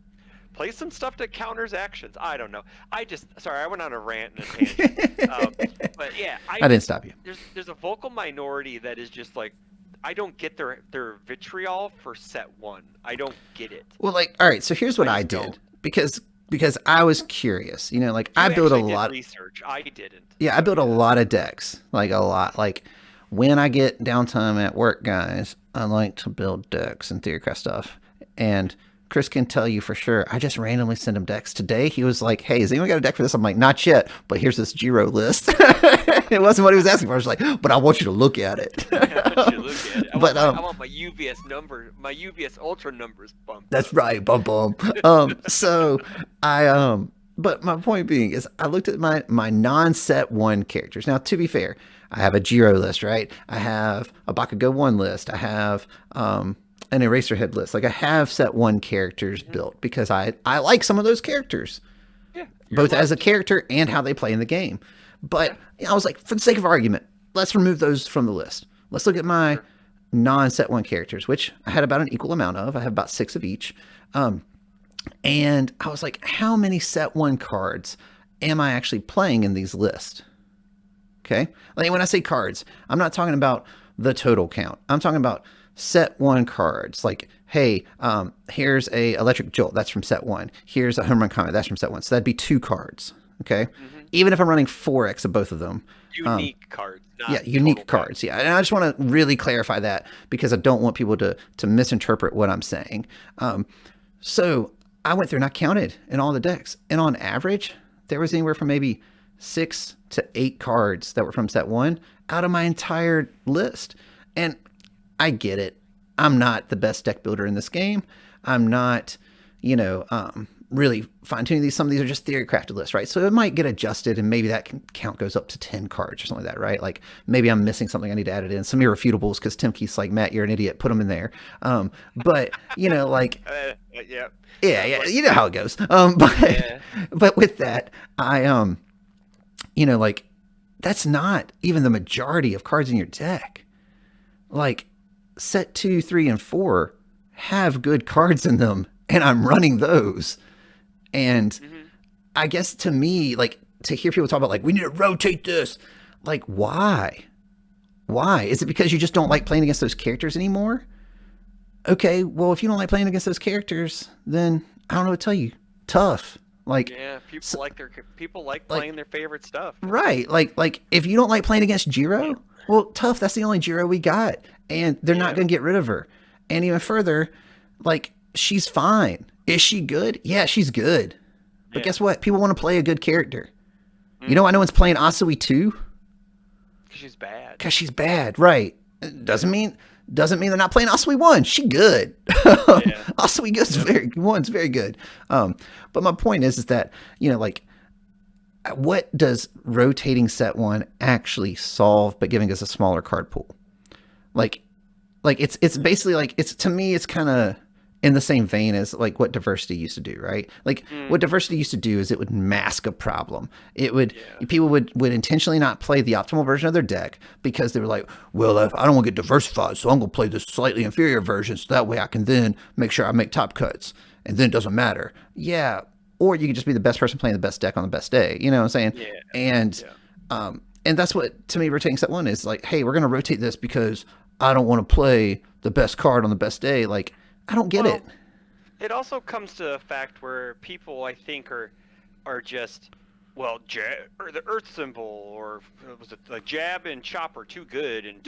Speaker 2: play some stuff that counters actions. I don't know. Sorry, I went on a rant and a tangent. But yeah,
Speaker 1: I didn't stop you.
Speaker 2: There's a vocal minority that is just like, I don't get their vitriol for set 1. I don't get it.
Speaker 1: Well, like, all right, so here's what I did because I was curious. You know, like I built a lot
Speaker 2: of research. I didn't.
Speaker 1: Yeah, I built a lot of decks, like a lot. Like when I get downtime at work, guys, I like to build decks and Theorycraft stuff. And Chris can tell you for sure. I just randomly send him decks. Today, he was like, "Hey, has anyone got a deck for this?" I'm like, "Not yet, but here's this Giro list." It wasn't what he was asking for. I was like, "But I want you to look at it."
Speaker 2: I want my UVS number, my UVS Ultra numbers bumped.
Speaker 1: That's right, bum. So but my point being is, I looked at my non-set 1 characters. Now, to be fair, I have a Giro list, right? I have a Bakugo 1 list. I have an Eraserhead list. Like I have set 1 characters built because I like some of those characters, both as a character and how they play in the game. But I was like, for the sake of argument, let's remove those from the list. Let's look at my non-set 1 characters, which I had about an equal amount of. I have about 6 of each. And I was like, how many set 1 cards am I actually playing in these lists? Okay. Like when I say cards, I'm not talking about the total count. I'm talking about set 1 cards. Like, hey, here's a Electric Jolt. That's from set 1. Here's a Home Run Comet. That's from set 1. So that'd be 2 cards. Okay. Even if I'm running 4x of both of them.
Speaker 2: Unique cards.
Speaker 1: Yeah, unique cards. Yeah, and I just want to really clarify that because I don't want people to misinterpret what I'm saying. So I went through and I counted in all the decks, and on average, there was anywhere from maybe 6 to 8 cards that were from set 1 out of my entire list. And I get it. I'm not the best deck builder in this game. I'm not, really fine-tuning these. Some of these are just theory-crafted lists, right? So it might get adjusted, and maybe that count goes up to 10 cards or something like that, right? Like maybe I'm missing something. I need to add it in. Some irrefutables because Tim Keith's like, Matt, you're an idiot. Put them in there. But like, yeah, you know how it goes. But with that, I like that's not even the majority of cards in your deck. Like set 2, 3, and 4 have good cards in them, and I'm running those. And I guess to me, like to hear people talk about like, we need to rotate this. Like, why? Why? Is it because you just don't like playing against those characters anymore? Okay, well, if you don't like playing against those characters, then I don't know what to tell you. Tough. Like,
Speaker 2: yeah, people like playing their favorite stuff.
Speaker 1: Right. Like if you don't like playing against Jiro, well, tough. That's the only Jiro we got, and they're not going to get rid of her. And even further, like she's fine. Is she good? Yeah, she's good. But guess what? People want to play a good character. You know why no one's playing Asui 2?
Speaker 2: Because she's bad.
Speaker 1: Because she's bad, right? Doesn't mean they're not playing Asui 1. She good. Asui one's very good. But my point is that, like, what does rotating set 1 actually solve but giving us a smaller card pool? Like it's basically like, to me, it's kind of in the same vein as like what diversity used to do, right? Like what diversity used to do is it would mask a problem. It would, people would intentionally not play the optimal version of their deck because they were like, well, if I don't want to get diversified, so I'm going to play this slightly inferior version so that way I can then make sure I make top cuts and then it doesn't matter. Yeah. Or you can just be the best person playing the best deck on the best day. You know what I'm saying? Yeah. And that's what, to me, rotating set 1 is like, hey, we're going to rotate this because I don't want to play the best card on the best day. Like, I don't get it.
Speaker 2: It also comes to a fact where people, I think, are just, well, or the Earth symbol, or was it the jab and chop are too good, and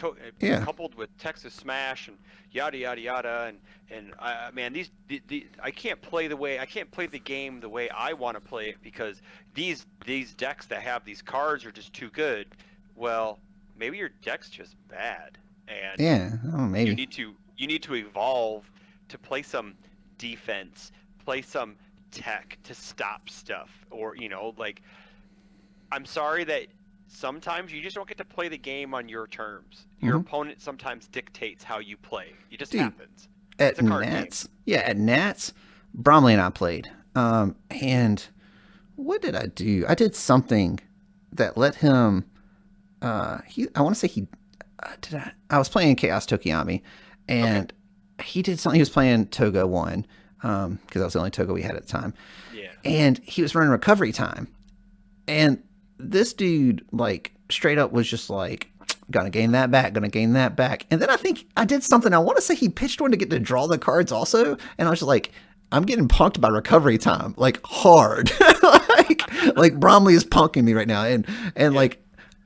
Speaker 2: coupled with Texas Smash and yada yada yada, and man, I can't play the game the way I want to play it because these decks that have these cards are just too good. Well, maybe your deck's just bad, and
Speaker 1: maybe
Speaker 2: you need to evolve to play some defense, play some tech to stop stuff, or like, I'm sorry that sometimes you just don't get to play the game on your terms. Your opponent sometimes dictates how you play. It just happens.
Speaker 1: At Nats, at Nats, Bromley and I played. And what did I do? I did something that let him. I want to say he. I was playing Chaos Tokiyami, and he did something. He was playing Toga 1, because that was the only toga we had at the time.
Speaker 2: Yeah.
Speaker 1: And he was running recovery time. And this dude, like, straight up was just like, gonna gain that back, gonna gain that back. And then I think I did something. I want to say he pitched one to get to draw the cards also. And I was just like, I'm getting punked by recovery time, like hard. like Bromley is punking me right now. And like,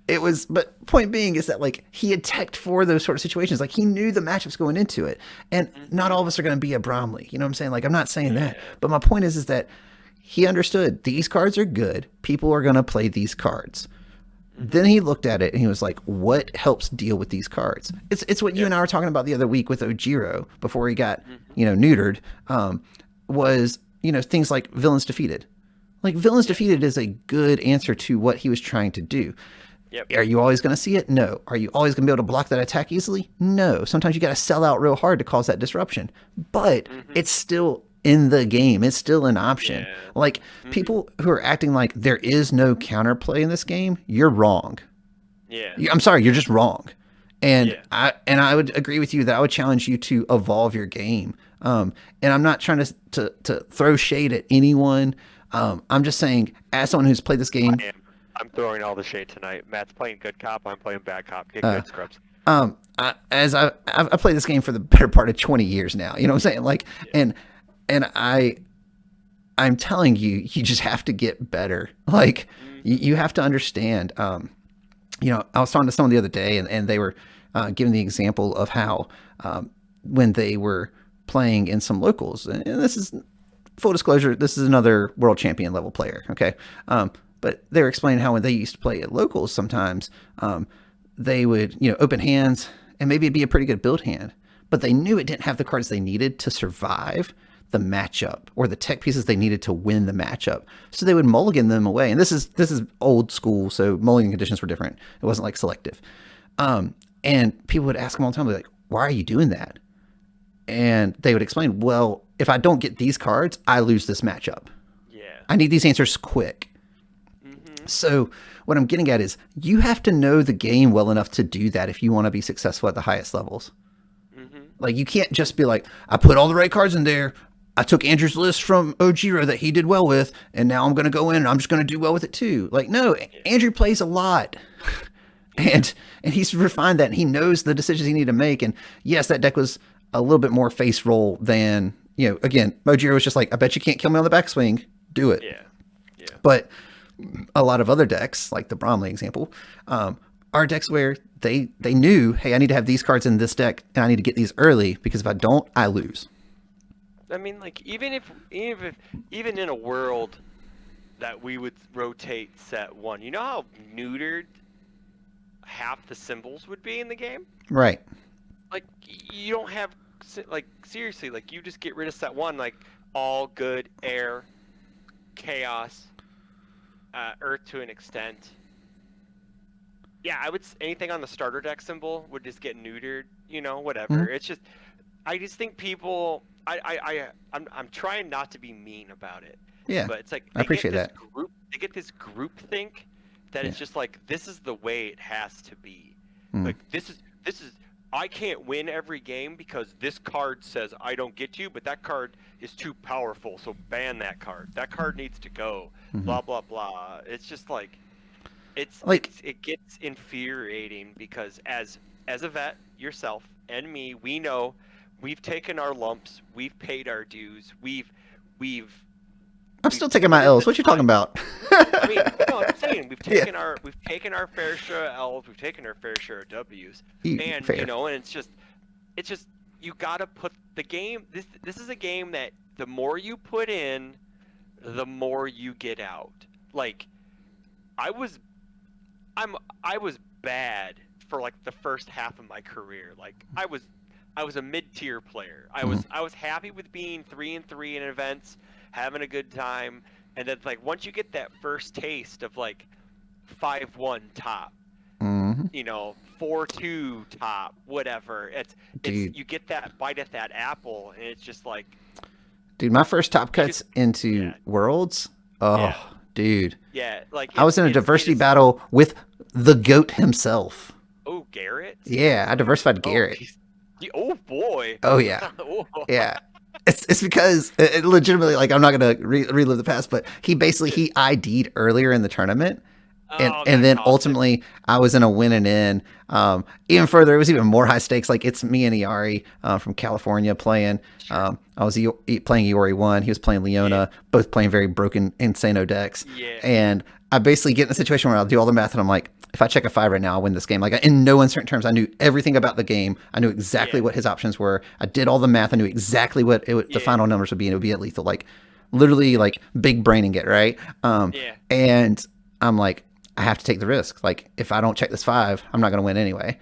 Speaker 1: it was, but point being is that like he had teched for those sort of situations. Like he knew the matchups going into it. And not all of us are going to be a Bromley. You know what I'm saying? Like, I'm not saying that. But my point is that he understood these cards are good. People are going to play these cards. Then he looked at it and he was like, what helps deal with these cards? It's what you and I were talking about the other week with Ojiro before he got, neutered, was, things like Villains Defeated. Like Villains Defeated is a good answer to what he was trying to do.
Speaker 2: Yep.
Speaker 1: Are you always going to see it? No. Are you always going to be able to block that attack easily? No. Sometimes you got to sell out real hard to cause that disruption. But it's still in the game. It's still an option.
Speaker 2: Yeah.
Speaker 1: Like people who are acting like there is no counterplay in this game, you're wrong.
Speaker 2: Yeah.
Speaker 1: I'm sorry, you're just wrong. And I would agree with you that I would challenge you to evolve your game. And I'm not trying to throw shade at anyone. I'm just saying, as someone who's played this game,
Speaker 2: I'm throwing all the shade tonight. Matt's playing good cop. I'm playing bad cop. Get good, scrubs.
Speaker 1: I've played this game for the better part of 20 years now. You know what I'm saying? Like, and I'm telling you, you just have to get better. Like, you have to understand. I was talking to someone the other day, and they were giving the example of how when they were playing in some locals, and this is full disclosure, this is another world champion level player. Okay. But they were explaining how when they used to play at locals, sometimes they would, open hands and maybe it'd be a pretty good build hand, but they knew it didn't have the cards they needed to survive the matchup or the tech pieces they needed to win the matchup. So they would mulligan them away. And this is old school. So mulligan conditions were different. It wasn't like selective. And people would ask them all the time, like, why are you doing that? And they would explain, well, if I don't get these cards, I lose this matchup.
Speaker 2: Yeah.
Speaker 1: I need these answers quick. So what I'm getting at is you have to know the game well enough to do that if you want to be successful at the highest levels. Like you can't just be like, I put all the right cards in there. I took Andrew's list from Ojiro that he did well with, and now I'm going to go in and I'm just going to do well with it too. Like, no, Andrew plays a lot. And he's refined that, and he knows the decisions he needed to make. And yes, that deck was a little bit more face roll than, again, Ojiro was just like, I bet you can't kill me on the backswing. Do it.
Speaker 2: Yeah.
Speaker 1: But a lot of other decks, like the Bromley example, are decks where they knew, hey, I need to have these cards in this deck, and I need to get these early because if I don't, I lose.
Speaker 2: I mean, like even in a world that we would rotate set one, you know how neutered half the symbols would be in the game?
Speaker 1: Right.
Speaker 2: Like you don't have like seriously, like you just get rid of set one, like all good, air, chaos, earth to an extent. Yeah, I would anything on the starter deck symbol would just get neutered, whatever. It's just I just think people I'm trying not to be mean about it.
Speaker 1: Yeah.
Speaker 2: But it's like
Speaker 1: I appreciate that.
Speaker 2: They get this group think that it's just like this is the way it has to be. Like this is I can't win every game because this card says I don't get you, but that card is too powerful, so ban that card. That card needs to go. Blah blah blah. It's just like it gets infuriating because as a vet yourself and me, we know we've taken our lumps, we've paid our dues,
Speaker 1: I'm still taking my L's. What you talking about?
Speaker 2: I mean, no, I'm saying we've taken our fair share of L's, we've taken our fair share of W's, and and it's just you gotta put the game. This is a game that the more you put in, the more you get out. Like, I was bad for like the first half of my career. Like I was a mid-tier player. I was happy with being 3-3 in events, having a good time, and then like once you get that first taste of like 5-1 top, 4-2 top, whatever, it's you get that bite at that apple, and it's just like,
Speaker 1: dude, my first top cuts into Worlds. Oh, yeah. Dude.
Speaker 2: Yeah, like
Speaker 1: I was in a diversity battle with the GOAT himself.
Speaker 2: Oh, Garrett?
Speaker 1: Yeah, I diversified Garrett.
Speaker 2: Oh boy.
Speaker 1: Oh yeah. Yeah. It's because it legitimately, like, I'm not gonna relive the past, but he ID'd earlier in the tournament,
Speaker 2: Oh,
Speaker 1: and
Speaker 2: that
Speaker 1: then
Speaker 2: cost it.
Speaker 1: ultimately I was in a win and in. Even further, it was even more high stakes. Like, it's me and Iari from California playing.
Speaker 2: Sure.
Speaker 1: I was playing Iori 1. He was playing
Speaker 2: Yeah.
Speaker 1: Leona, both playing very broken Insano decks.
Speaker 2: Yeah.
Speaker 1: And I basically get in a situation where I'll do all the math and I'm like, if I check a 5 right now, I'll win this game. Like, in no uncertain terms, I knew everything about the game. I knew exactly
Speaker 2: Yeah.
Speaker 1: what his options were. I did all the math. I knew exactly what the
Speaker 2: Yeah.
Speaker 1: final numbers would be, and it would be at lethal. Like, literally, like, big braining it, right?
Speaker 2: Yeah.
Speaker 1: And I'm like, I have to take the risk. Like, if I don't check this 5, I'm not going to win anyway.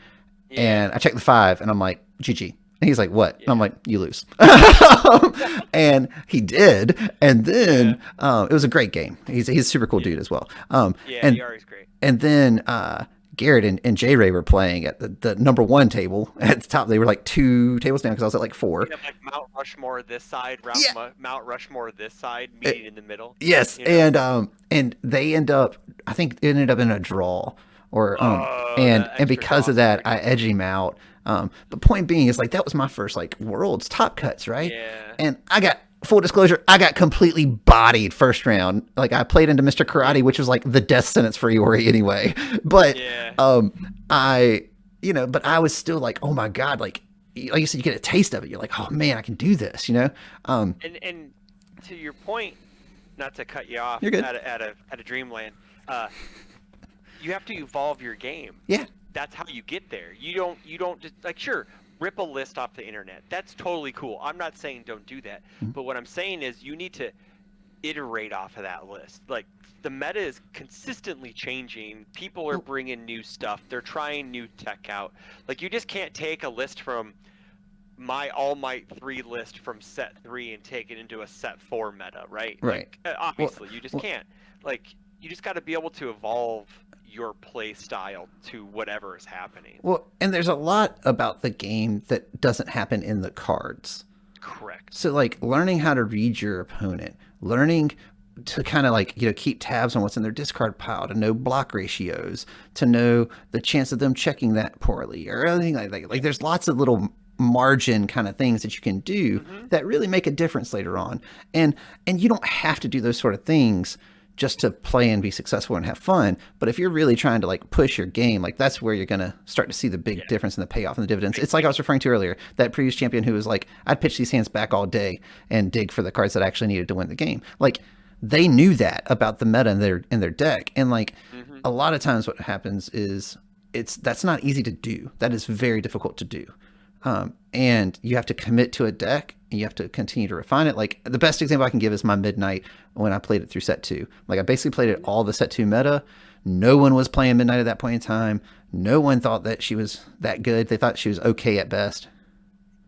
Speaker 2: Yeah.
Speaker 1: And I check the 5, and I'm like, GG. And he's like, what? And I'm
Speaker 2: Yeah.
Speaker 1: like, you lose. And he did. And
Speaker 2: Yeah.
Speaker 1: then it was a great game. He's a super cool
Speaker 2: Yeah.
Speaker 1: dude as well.
Speaker 2: Yeah.
Speaker 1: And
Speaker 2: Yari's great.
Speaker 1: then Garrett and J Ray were playing at the number 1 table at the top. They were like 2 tables down because I was at like 4.
Speaker 2: You have like Mount Rushmore this side,
Speaker 1: Yeah.
Speaker 2: Mount Rushmore this side, meeting in the middle.
Speaker 1: Yes,
Speaker 2: You know.
Speaker 1: and they end up. I think it ended up in a draw, or
Speaker 2: Oh, the
Speaker 1: and
Speaker 2: extra
Speaker 1: because
Speaker 2: draw
Speaker 1: of that, I
Speaker 2: scenario.
Speaker 1: edge him out. But point being is, like, that was my first, like, world's top cuts, right?
Speaker 2: Yeah.
Speaker 1: And I got, full disclosure, I got completely bodied first round. Like, I played into Mr. Karate, which was like the death sentence for Iori anyway. But
Speaker 2: Yeah.
Speaker 1: I, but I was still like, oh my god, like you said, you get a taste of it. You're like, oh man, I can do this,
Speaker 2: And to your point, not to cut you off
Speaker 1: You're good.
Speaker 2: at a dreamland, you have to evolve your game.
Speaker 1: Yeah.
Speaker 2: That's how you get there. You don't just, like, sure, rip a list off the internet. That's totally cool. I'm not saying don't do that. But what I'm saying is you need to iterate off of that list. Like, the meta is consistently changing. People are bringing new stuff. They're trying new tech out. Like, you just can't take a list from my All Might 3 list from set 3 and take it into a set 4 meta, right?
Speaker 1: Right.
Speaker 2: Like, obviously, you just can't. Like, you just got to be able to evolve your play style to whatever is happening.
Speaker 1: Well, and there's a lot about the game that doesn't happen in the cards.
Speaker 2: Correct.
Speaker 1: So, like, learning how to read your opponent, learning to kind of, like, keep tabs on what's in their discard pile, to know block ratios, to know the chance of them checking that poorly, or anything like that. Like, there's lots of little margin kind of things that you can do that really make a difference later on. And you don't have to do those sort of things just to play and be successful and have fun. But if you're really trying to, like, push your game, like, that's where you're going to start to see the big difference in the payoff and the dividends. It's like I was referring to earlier, that previous champion who was like, I'd pitch these hands back all day and dig for the cards that I actually needed to win the game. Like, they knew that about the meta in their deck. And, like, a lot of times what happens is that's not easy to do. That is very difficult to do. And you have to commit to a deck, and you have to continue to refine it. Like, the best example I can give is my Midnight when I played it through set 2. Like, I basically played it all the set 2 meta. No one was playing Midnight at that point in time. No one thought that she was that good. They thought she was okay at best.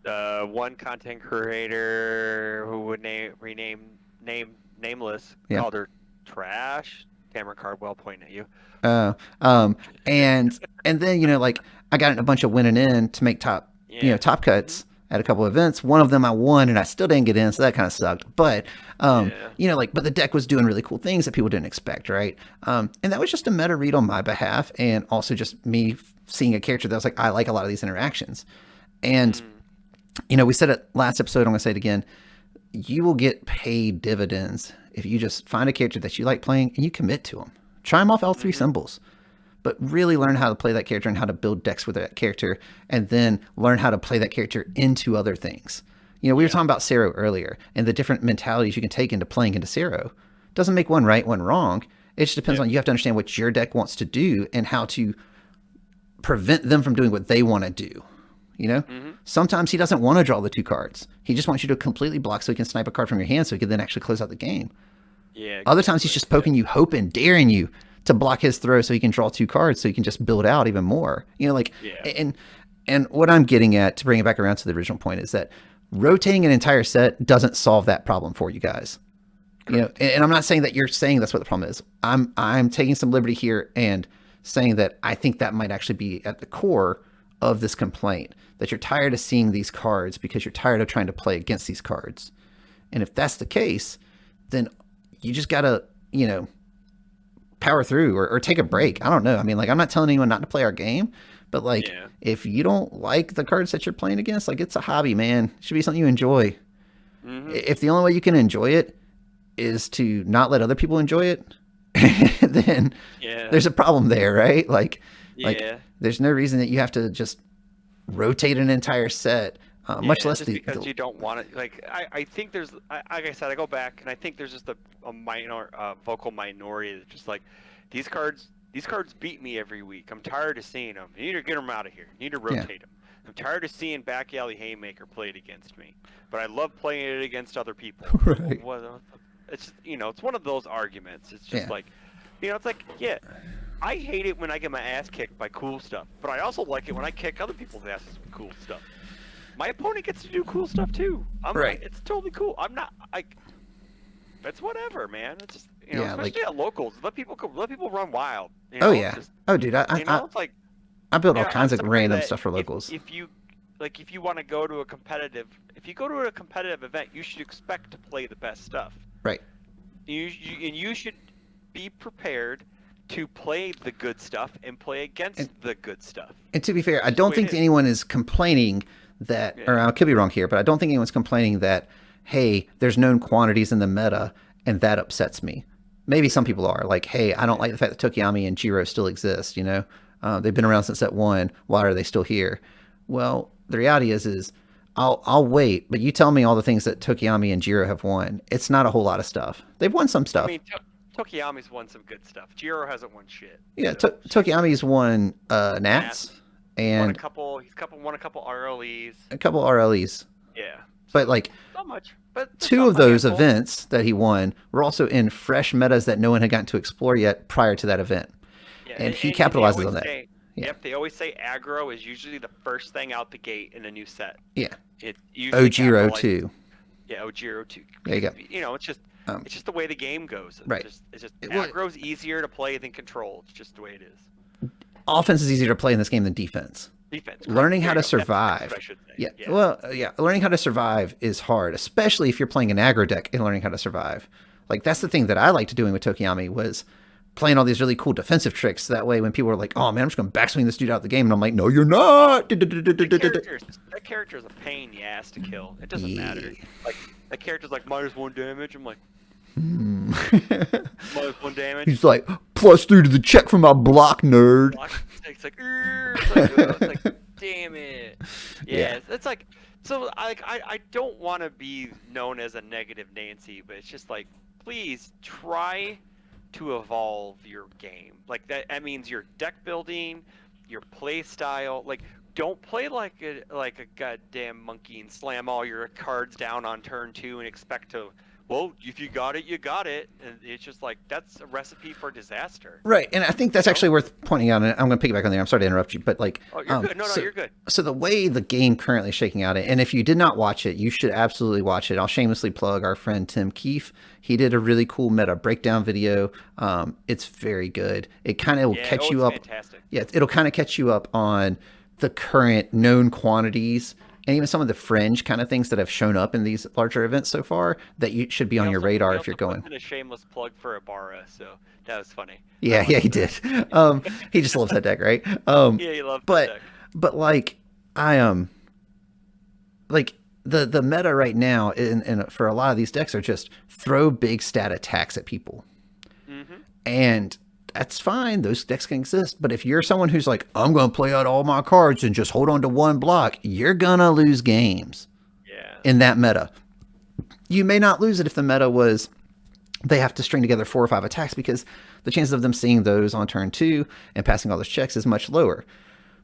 Speaker 2: One content creator who would nameless called her trash. Cameron Cardwell pointing at you.
Speaker 1: And then, like, I got in a bunch of winning in to make top top cuts at a couple of events. One of them I won, and I still didn't get in, so that kind of sucked. But but the deck was doing really cool things that people didn't expect, right? And that was just a meta read on my behalf, and also just me seeing a character that was like, I like a lot of these interactions. And we said it last episode, I'm gonna say it again. You will get paid dividends if you just find a character that you like playing and you commit to them. Try them off all 3 symbols. But really learn how to play that character and how to build decks with that character, and then learn how to play that character into other things. We were talking about Cero earlier, and the different mentalities you can take into playing into Cero. Doesn't make one right, one wrong. It just depends on, you have to understand what your deck wants to do and how to prevent them from doing what they want to do. Sometimes he doesn't want to draw the 2 cards. He just wants you to completely block so he can snipe a card from your hand so he can then actually close out the game.
Speaker 2: Yeah.
Speaker 1: Other times he's just poking you, hoping, daring you to block his throw so he can draw 2 cards so he can just build out even more. And what I'm getting at, to bring it back around to the original point, is that rotating an entire set doesn't solve that problem for you guys. And I'm not saying that you're saying that's what the problem is. I'm taking some liberty here and saying that I think that might actually be at the core of this complaint, that you're tired of seeing these cards because you're tired of trying to play against these cards. And if that's the case, then you just gotta, power through or take a break. I don't know. I mean, like, I'm not telling anyone not to play our game, but, like, if you don't like the cards that you're playing against, like, it's a hobby, man. It should be something you enjoy. If the only way you can enjoy it is to not let other people enjoy it, then there's a problem there, right? Like there's no reason that you have to just rotate an entire set, much less
Speaker 2: just because you don't want it. Like I think there's, like I said, I go back and I think there's just a minor vocal minority that's just like, these cards beat me every week. I'm tired of seeing them. You need to get them out of here. You need to rotate them. I'm tired of seeing Back Alley Haymaker played against me, but I love playing it against other people.
Speaker 1: Right.
Speaker 2: It's just, it's one of those arguments. It's just like, it's like, I hate it when I get my ass kicked by cool stuff, but I also like it when I kick other people's asses with cool stuff. My opponent gets to do cool stuff too. It's totally cool. I'm not like, it's whatever, man. It's just, especially at locals, let people run wild.
Speaker 1: Dude,
Speaker 2: it's like,
Speaker 1: I build all kinds of random stuff for locals.
Speaker 2: If you want to go to a competitive, event, you should expect to play the best stuff.
Speaker 1: Right.
Speaker 2: You should be prepared to play the good stuff and play against the good stuff.
Speaker 1: And to be fair, I don't think anyone is complaining that, or I could be wrong here, but I don't think anyone's complaining that, hey, there's known quantities in the meta and that upsets me. Maybe some people are like, hey, I don't like the fact that Tokiyami and Jiro still exist, they've been around since set 1. Why are they still here? Well, the reality is I'll wait, but you tell me all the things that Tokiyami and Jiro have won. It's not a whole lot of stuff. They've won some stuff.
Speaker 2: I mean, Tokiyami's won some good stuff. Jiro hasn't won shit.
Speaker 1: Yeah, Tokiyami's won Nats and
Speaker 2: won a couple RLEs.
Speaker 1: A couple RLEs.
Speaker 2: Yeah.
Speaker 1: But like
Speaker 2: not much. But 2
Speaker 1: of those events that he won were also in fresh metas that no one had gotten to explore yet prior to that event. Yeah, and he capitalizes on that.
Speaker 2: Yep, they always say aggro is usually the first thing out the gate in a new set.
Speaker 1: Yeah.
Speaker 2: It usually
Speaker 1: Ojiro too.
Speaker 2: Yeah, Ojiro too.
Speaker 1: There you go.
Speaker 2: It's just the way the game goes.
Speaker 1: Right.
Speaker 2: It's just aggro's easier to play than control. It's just the way it is.
Speaker 1: Offense is easier to play in this game than defense. Learning how to survive. Learning how to survive is hard, especially if you're playing an aggro deck and learning how to survive. Like that's the thing that I liked doing with Tokiyami was playing all these really cool defensive tricks. That way, when people are like, "Oh man, I'm just going to backswing this dude out of the game," and I'm like, "No, you're not."
Speaker 2: That character is a pain in the ass to kill. It doesn't matter. Like that character's like -1 damage. I'm like, -1 damage.
Speaker 1: He's like +3 to the check from my block, nerd.
Speaker 2: It's like, damn it. Yeah. It's like, so I don't want to be known as a negative Nancy, but it's just like, please try to evolve your game. Like that means your deck building, your play style. Like, don't play like a goddamn monkey and slam all your cards down on turn 2 and expect to, well, if you got it, you got it. And it's just like, that's a recipe for disaster.
Speaker 1: Right. And I think that's actually worth pointing out. And I'm going to piggyback on there. I'm sorry to interrupt you, but like,
Speaker 2: you're good. No, you're good.
Speaker 1: So the way the game currently is shaking out, and if you did not watch it, you should absolutely watch it. I'll shamelessly plug our friend Tim Keefe. He did a really cool meta breakdown video. It's very good. It kind of will catch you up.
Speaker 2: Fantastic.
Speaker 1: Yeah. It'll kind of catch you up on the current known quantities and even some of the fringe kind of things that have shown up in these larger events so far that you should be on your radar if you're going.
Speaker 2: A shameless plug for Ibarra, so that was funny.
Speaker 1: Yeah, he did. He just loves that deck, right?
Speaker 2: He loves that deck.
Speaker 1: But like like the meta right now and for a lot of these decks are just throw big stat attacks at people. Mm-hmm. And that's fine. Those decks can exist. But if you're someone who's like, I'm going to play out all my cards and just hold on to one block, you're going to lose games in that meta. You may not lose it if the meta was they have to string together 4 or 5 attacks because the chances of them seeing those on turn 2 and passing all those checks is much lower.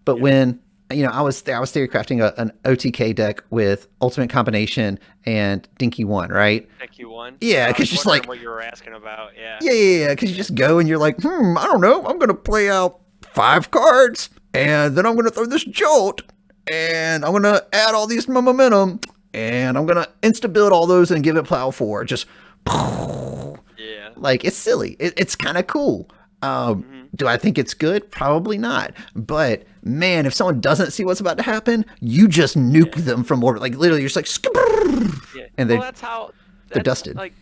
Speaker 1: But when I was theory crafting an OTK deck with Ultimate Combination and Dinky 1, right?
Speaker 2: Dinky 1?
Speaker 1: Yeah, because just like
Speaker 2: what you were asking about, yeah.
Speaker 1: Yeah, because you just go and you're like, I don't know, I'm going to play out 5 cards, and then I'm going to throw this Jolt, and I'm going to add all these momentum, and I'm going to insta-build all those and give it Plow 4. Just,
Speaker 2: yeah.
Speaker 1: Like, it's silly. It's kind of cool. Do I think it's good? Probably not. But man, if someone doesn't see what's about to happen, you just nuke them from orbit. Like literally, you're just like, and
Speaker 2: that's how
Speaker 1: they're dusted.
Speaker 2: Like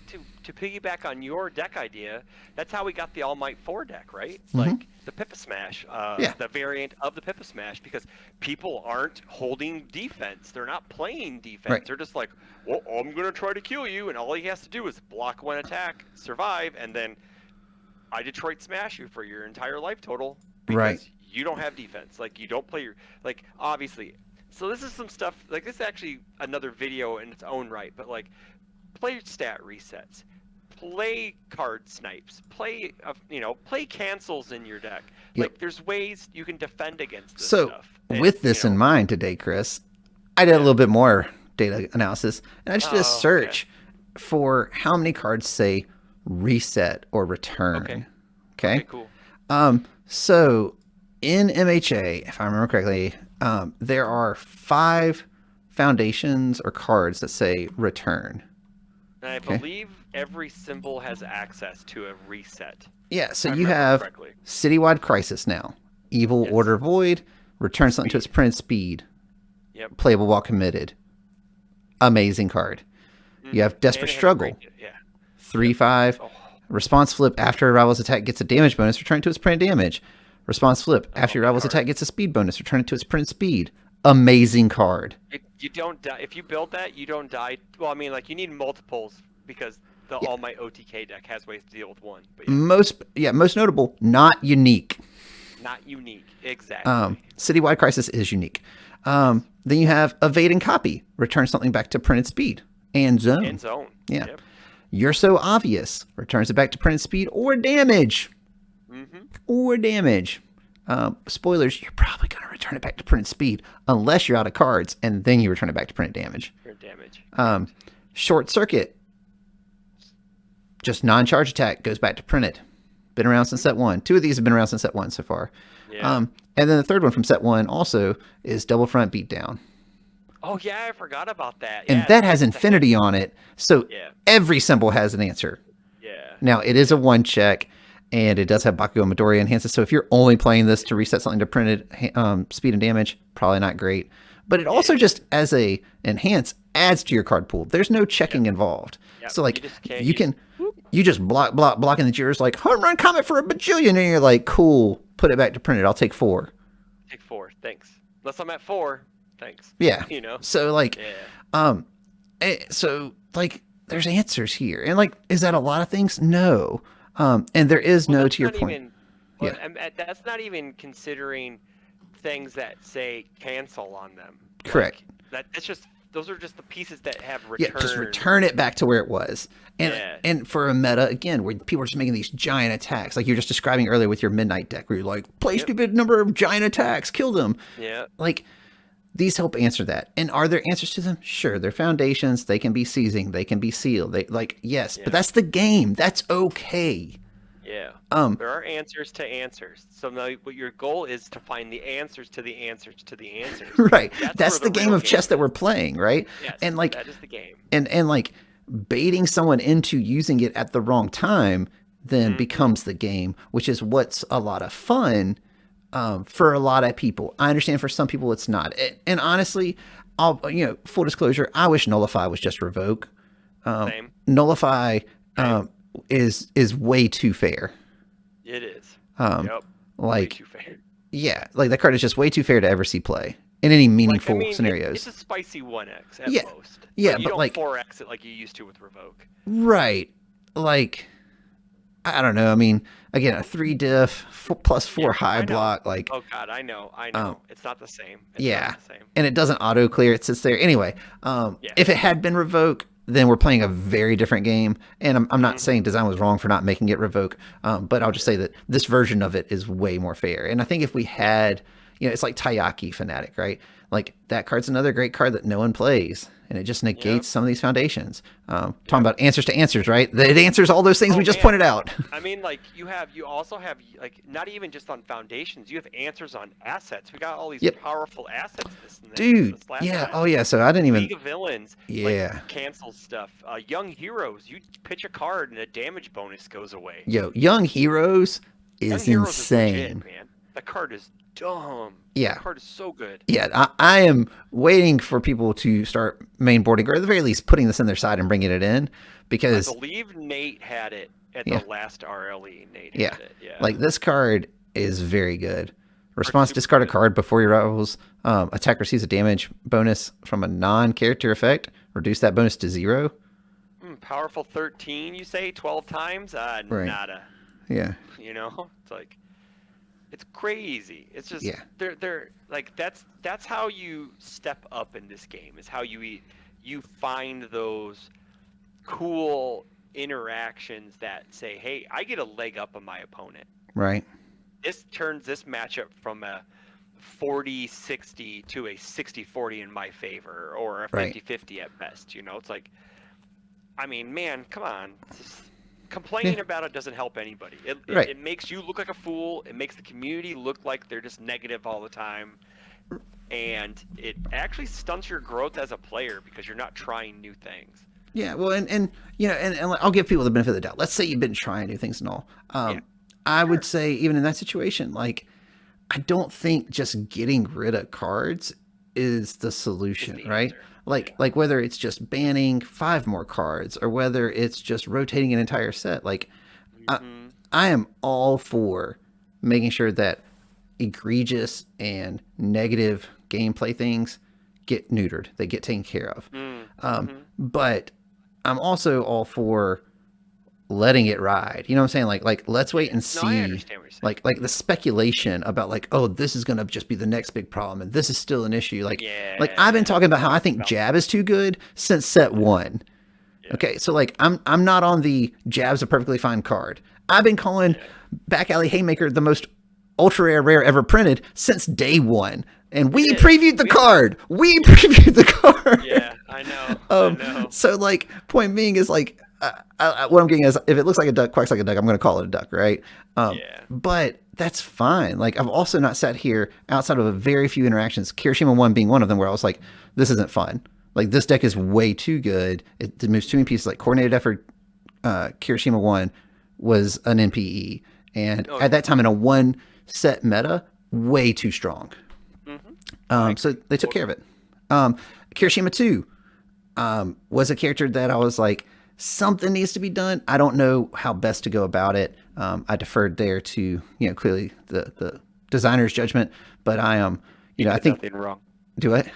Speaker 2: to piggyback on your deck idea, that's how we got the All Might 4 deck, right?
Speaker 1: Mm-hmm.
Speaker 2: Like the Pippa Smash,
Speaker 1: Yeah.
Speaker 2: the variant of the Pippa Smash, because people aren't holding defense. They're not playing defense.
Speaker 1: Right.
Speaker 2: They're just like, well, I'm going to try to kill you, and all he has to do is block one attack, survive, and then I Detroit smash you for your entire life total because
Speaker 1: Right.
Speaker 2: you don't have defense. Like, you don't play your, like, obviously. So this is some stuff, like, this is actually another video in its own right, but, like, play stat resets, play card snipes, play, play cancels in your deck.
Speaker 1: Yep.
Speaker 2: Like, there's ways you can defend against this
Speaker 1: So
Speaker 2: stuff. And,
Speaker 1: with this in mind today, Chris, I did a little bit more data analysis, and I just did a search for how many cards say reset or return. Okay.
Speaker 2: Cool.
Speaker 1: So in MHA, if I remember correctly, there are 5 foundations or cards that say return.
Speaker 2: And I believe every symbol has access to a reset.
Speaker 1: Yeah, so you have
Speaker 2: correctly.
Speaker 1: Citywide Crisis now. Evil Order Void, return something to its printed speed.
Speaker 2: Yep.
Speaker 1: Playable while committed. Amazing card. You have Desperate Struggle. 3/5. Response flip after a rival's attack gets a damage bonus, return to its printed damage. Response flip after your rival's attack gets a speed bonus, return it to its printed speed. Amazing card.
Speaker 2: You don't die if you build that. You don't die. Well, I mean, like, you need multiples because the All Might OTK deck has ways to deal with one. But
Speaker 1: most notable, not unique.
Speaker 2: Not unique, exactly.
Speaker 1: Citywide Crisis is unique. Then you have Evade and Copy, return something back to printed speed and zone.
Speaker 2: And zone.
Speaker 1: Yeah.
Speaker 2: Yep.
Speaker 1: You're So Obvious, returns it back to printed speed or damage. Or damage. Spoilers, you're probably going to return it back to printed speed unless you're out of cards, and then you return it back to printed damage. Short Circuit, just non-charge attack, goes back to printed. Been around since set 1. 2 of these have been around since set 1 so far.
Speaker 2: Yeah.
Speaker 1: And then the third one from set 1 also is Double Front Beatdown.
Speaker 2: Oh, yeah, I forgot about that.
Speaker 1: And that has infinity on it, so every symbol has an answer.
Speaker 2: Yeah.
Speaker 1: Now, it is a 1-check, and it does have Bakugo Midoriya enhances, so if you're only playing this to reset something to printed speed and damage, probably not great. But it also just, as a enhance, adds to your card pool. There's no checking involved. So, like, you just blocking the Jitters, like, home run comet for a bajillion, and you're like, cool, put it back to printed, I'll take 4.
Speaker 2: Take 4, thanks. Unless I'm at 4, thanks.
Speaker 1: Yeah. So, like, there's answers here. And, like, is that a lot of things? No. And there is no, to your point.
Speaker 2: That's not even considering things that say cancel on them.
Speaker 1: Correct.
Speaker 2: Like, those are just the pieces that have return.
Speaker 1: Yeah, just return it back to where it was. And for a meta, again, where people are just making these giant attacks, like you were just describing earlier with your Midnight deck, where you're like, play stupid number of giant attacks, kill them.
Speaker 2: Yeah.
Speaker 1: Like, these help answer that. And are there answers to them? Sure. They're foundations. They can be seizing. They can be sealed. Yes, but that's the game. That's okay.
Speaker 2: Yeah. There are answers to answers. So now what your goal is to find the answers to the answers to the answers.
Speaker 1: Right. That's the game of chess that we're playing, right?
Speaker 2: Yes,
Speaker 1: and like
Speaker 2: that is the game.
Speaker 1: And like baiting someone into using it at the wrong time then becomes the game, which is what's a lot of fun for a lot of people. I understand for some people it's not. And honestly, full disclosure, I wish Nullify was just Revoke.
Speaker 2: Same.
Speaker 1: Nullify is way too fair.
Speaker 2: It is.
Speaker 1: Way
Speaker 2: too fair.
Speaker 1: Yeah, like that card is just way too fair to ever see play in any meaningful scenarios.
Speaker 2: It's a spicy 1x at most.
Speaker 1: Yeah,
Speaker 2: you don't 4x it like you used to with Revoke.
Speaker 1: Right. Like, I don't know. I mean, again, a 3 diff plus 4 high block. Like,
Speaker 2: oh god, I know. It's not the same.
Speaker 1: And it doesn't auto clear. It sits there anyway. If it had been Revoke, then we're playing a very different game. And I'm not saying design was wrong for not making it Revoke, but I'll just say that this version of it is way more fair. And I think if we had, it's like Taiyaki Fanatic, right? Like, that card's another great card that no one plays, and it just negates some of these foundations. Talking about answers to answers, right? It answers all those things we just pointed out.
Speaker 2: I mean, like, you also have, like, not even just on foundations, you have answers on assets. We got all these powerful assets
Speaker 1: Dude, oh yeah, so I didn't even...
Speaker 2: League of Villains, like, cancel stuff. Young Heroes, you pitch a card and a damage bonus goes away.
Speaker 1: Young Heroes is insane.
Speaker 2: Legit, man. That card is dumb.
Speaker 1: Yeah.
Speaker 2: That card is so good.
Speaker 1: Yeah, I am waiting for people to start mainboarding, or at the very least putting this in their side and bringing it in,
Speaker 2: I
Speaker 1: because
Speaker 2: believe Nate had it at the
Speaker 1: yeah,
Speaker 2: last RLE. Nate
Speaker 1: yeah,
Speaker 2: had it. Yeah.
Speaker 1: like this card is very good.
Speaker 2: Card's
Speaker 1: Response:
Speaker 2: super
Speaker 1: discard a
Speaker 2: good.
Speaker 1: card before your rivals. Attack receives a damage bonus from a non-character effect. Reduce that bonus to 0.
Speaker 2: Powerful 13, you say 12 times?
Speaker 1: Right.
Speaker 2: Nada.
Speaker 1: Yeah.
Speaker 2: You know, it's like it's crazy. It's just
Speaker 1: Yeah.
Speaker 2: they're like that's how you step up in this game. Is how you find those cool interactions that say, "Hey, I get a leg up on my opponent."
Speaker 1: Right.
Speaker 2: This turns this matchup from a 40-60 to a 60-40 in my favor, or a
Speaker 1: Right.
Speaker 2: 50-50 at best. You know, it's like, I mean, man, come on. Just
Speaker 1: Yeah.
Speaker 2: complaining about it doesn't help anybody.
Speaker 1: Right.
Speaker 2: It makes you look like a fool. It makes the community look like they're just negative all the time. And it actually stunts your growth as a player because you're not trying new things.
Speaker 1: Yeah, well, and you know, and I'll give people the benefit of the doubt. Let's say you've been trying new things and all.
Speaker 2: Yeah,
Speaker 1: I
Speaker 2: sure.
Speaker 1: would say even in that situation, like I don't think just getting rid of cards is the solution,
Speaker 2: the
Speaker 1: right?
Speaker 2: answer.
Speaker 1: Like whether it's just banning 5 more cards or whether it's just rotating an entire set. Like
Speaker 2: Mm-hmm.
Speaker 1: I am all for making sure that egregious and negative gameplay things get neutered, they get taken care of.
Speaker 2: Mm-hmm.
Speaker 1: But I'm also all for letting it ride. You know what I'm saying? Like let's wait and
Speaker 2: No, I
Speaker 1: see.
Speaker 2: understand what you're saying.
Speaker 1: Like the speculation about like, oh, this is gonna just be the next big problem, and this is still an issue. Like I've been talking about how I think jab is too good since set 1.
Speaker 2: Yeah.
Speaker 1: Okay, so like I'm not on the jab's a perfectly fine card. I've been calling Back Alley Haymaker the most ultra rare ever printed since day 1. And we previewed the card. We previewed the card.
Speaker 2: Yeah, I know. I know.
Speaker 1: So like, point being is like, what I'm getting is, if it looks like a duck, quacks like a duck, I'm going to call it a duck, right?
Speaker 2: Yeah.
Speaker 1: But that's fine. Like, I've also not sat here outside of a very few interactions, Kirishima 1 being one of them, where I was like, this isn't fun. Like, this deck is way too good. It moves too many pieces. Like, Coordinated Effort, Kirishima 1 was an NPE. And at that time, in a 1 set meta, way too strong. So they took care of it. Kirishima 2 was a character that I was like, something needs to be done. I don't know how best to go about it. I deferred there to, clearly the designer's judgment, but I am, I think
Speaker 2: nothing wrong.
Speaker 1: Do it.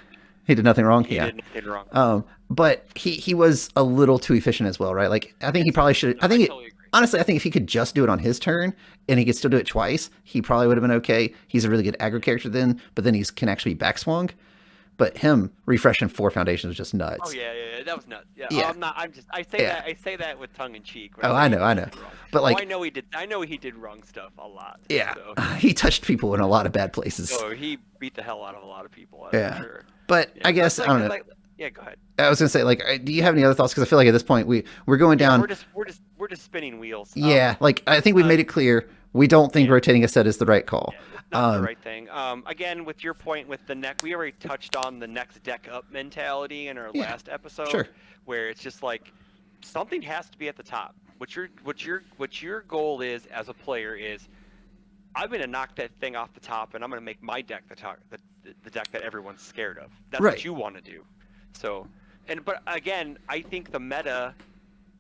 Speaker 1: He did nothing wrong.
Speaker 2: He did nothing wrong.
Speaker 1: But he was a little too efficient as well, right? Like I think he probably should.
Speaker 2: No, I totally agree.
Speaker 1: Honestly, I think if he could just do it on his turn and he could still do it twice, he probably would have been okay. He's a really good aggro character then, but then he can actually be backswung. But him refreshing 4 foundations was just nuts.
Speaker 2: Oh yeah, that was nuts. Yeah,
Speaker 1: Yeah.
Speaker 2: I say that with tongue in cheek.
Speaker 1: Oh, I know. But like,
Speaker 2: I know he did wrong stuff a lot.
Speaker 1: Yeah,
Speaker 2: So.
Speaker 1: he touched people in a lot of bad places.
Speaker 2: So he beat the hell out of a lot of people.
Speaker 1: Yeah.
Speaker 2: For sure.
Speaker 1: But
Speaker 2: Yeah,
Speaker 1: I guess
Speaker 2: like,
Speaker 1: I don't know.
Speaker 2: Yeah, go ahead.
Speaker 1: I was gonna say, like, do you have any other thoughts? Because I feel like at this point we're going down.
Speaker 2: We're just spinning wheels.
Speaker 1: Yeah, like I think we made it clear we don't think rotating a set is the right call.
Speaker 2: Yeah, it's not the right thing. Again, with your point with the neck, we already touched on the next deck up mentality in our last episode.
Speaker 1: Sure.
Speaker 2: Where it's just like something has to be at the top. What your goal is as a player is, I'm gonna knock that thing off the top, and I'm gonna make my deck the deck that everyone's scared of. That's what you want to do. So, but again, I think the meta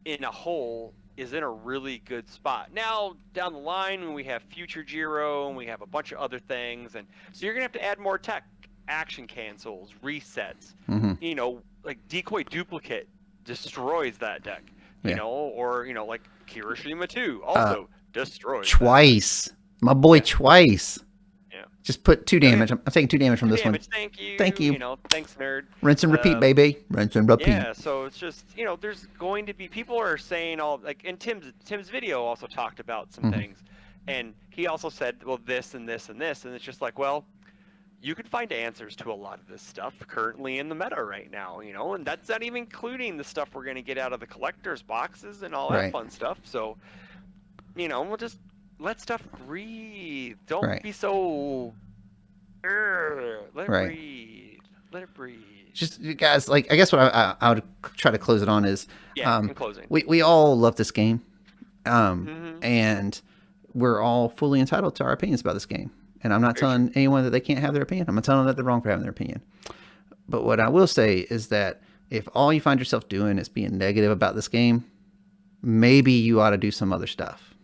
Speaker 2: in a whole is in a really good spot. Now, down the line, when we have future Jiro and we have a bunch of other things, and so you're gonna have to add more tech, action cancels, resets. Like decoy duplicate destroys that deck. You know, or like Kirishima 2 also destroys
Speaker 1: twice. My boy twice.
Speaker 2: Yeah.
Speaker 1: Just put 2 damage. I'm taking 2 damage from this one.
Speaker 2: Thank you.
Speaker 1: Thank you.
Speaker 2: Thanks, nerd.
Speaker 1: Rinse and repeat, baby. Rinse and repeat.
Speaker 2: Yeah, so it's just, there's going to be, people are saying all, like, and Tim's video also talked about some things, and he also said, well, this and this and this, and it's just like, well, you can find answers to a lot of this stuff currently in the meta right now, and that's not even including the stuff we're going to get out of the collector's boxes and all that fun stuff. So, we'll just let stuff breathe. Don't be so. Let it breathe. Let it breathe.
Speaker 1: Just, guys, like, I guess what I would try to close it on is,
Speaker 2: in closing,
Speaker 1: we all love this game, and we're all fully entitled to our opinions about this game. And I'm not telling anyone that they can't have their opinion. I'm not telling them that they're wrong for having their opinion. But what I will say is that if all you find yourself doing is being negative about this game, maybe you ought to do some other stuff.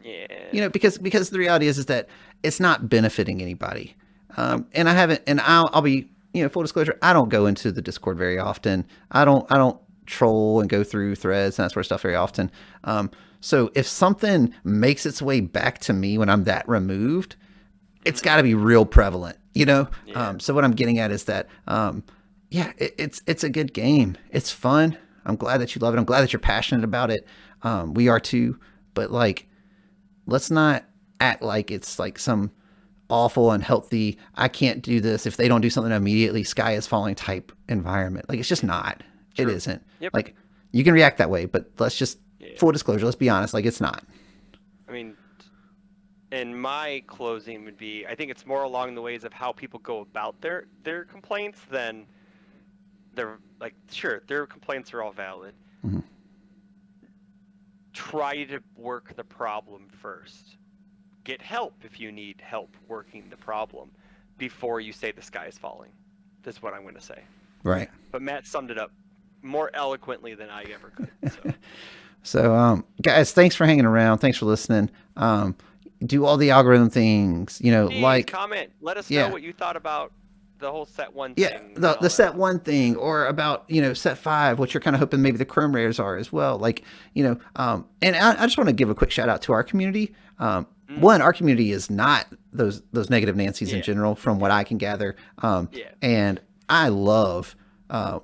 Speaker 2: Yeah.
Speaker 1: You know, because the reality is that it's not benefiting anybody. And I haven't, and I'll be, you know, full disclosure, I don't go into the Discord very often. I don't troll and go through threads and that sort of stuff very often. So if something makes its way back to me when I'm that removed, it's got to be real prevalent, you know?
Speaker 2: Yeah.
Speaker 1: So what I'm getting at is that, it's a good game. It's fun. I'm glad that you love it. I'm glad that you're passionate about it. We are too, but like, let's not act like it's like some awful, unhealthy, I can't do this if they don't do something immediately, sky is falling type environment. Like, it's just not. True. It isn't.
Speaker 2: Yep.
Speaker 1: Like, you can react that way, but let's just, full disclosure, let's be honest, like, it's not.
Speaker 2: I mean, and my closing would be, I think it's more along the ways of how people go about their complaints than they're like, sure, their complaints are all valid.
Speaker 1: Mm-hmm.
Speaker 2: Try to work the problem first. Get help if you need help working the problem before you say the sky is falling. That's what I'm going to say.
Speaker 1: Right.
Speaker 2: But Matt summed it up more eloquently than I ever could. So,
Speaker 1: guys, thanks for hanging around. Thanks for listening. Do all the algorithm things, you know,
Speaker 2: please
Speaker 1: like
Speaker 2: comment. Let us know what you thought about the whole set 1 thing.
Speaker 1: Yeah, the set 1 thing, or about, you know, set 5, what you're kind of hoping maybe the Chrome rares are as well. Like, you know, and I just want to give a quick shout out to our community. One, our community is not those negative Nancy's in general, from what I can gather. And I love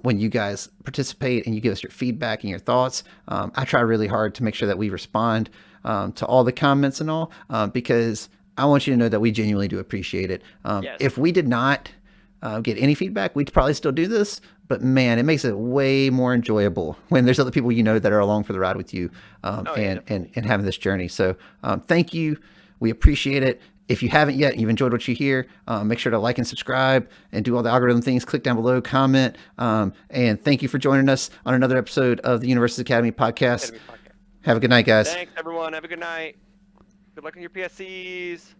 Speaker 1: when you guys participate and you give us your feedback and your thoughts. I try really hard to make sure that we respond to all the comments and all, because I want you to know that we genuinely do appreciate it. If we did not get any feedback, we'd probably still do this. But man, it makes it way more enjoyable when there's other people, you know, that are along for the ride with you, and having this journey. So thank you. We appreciate it. If you haven't yet, you've enjoyed what you hear, make sure to like and subscribe and do all the algorithm things. Click down below, comment, and thank you for joining us on another episode of the Universus Academy podcast. Have a good night, guys.
Speaker 2: Thanks, everyone. Have a good night. Good luck on your PSCs.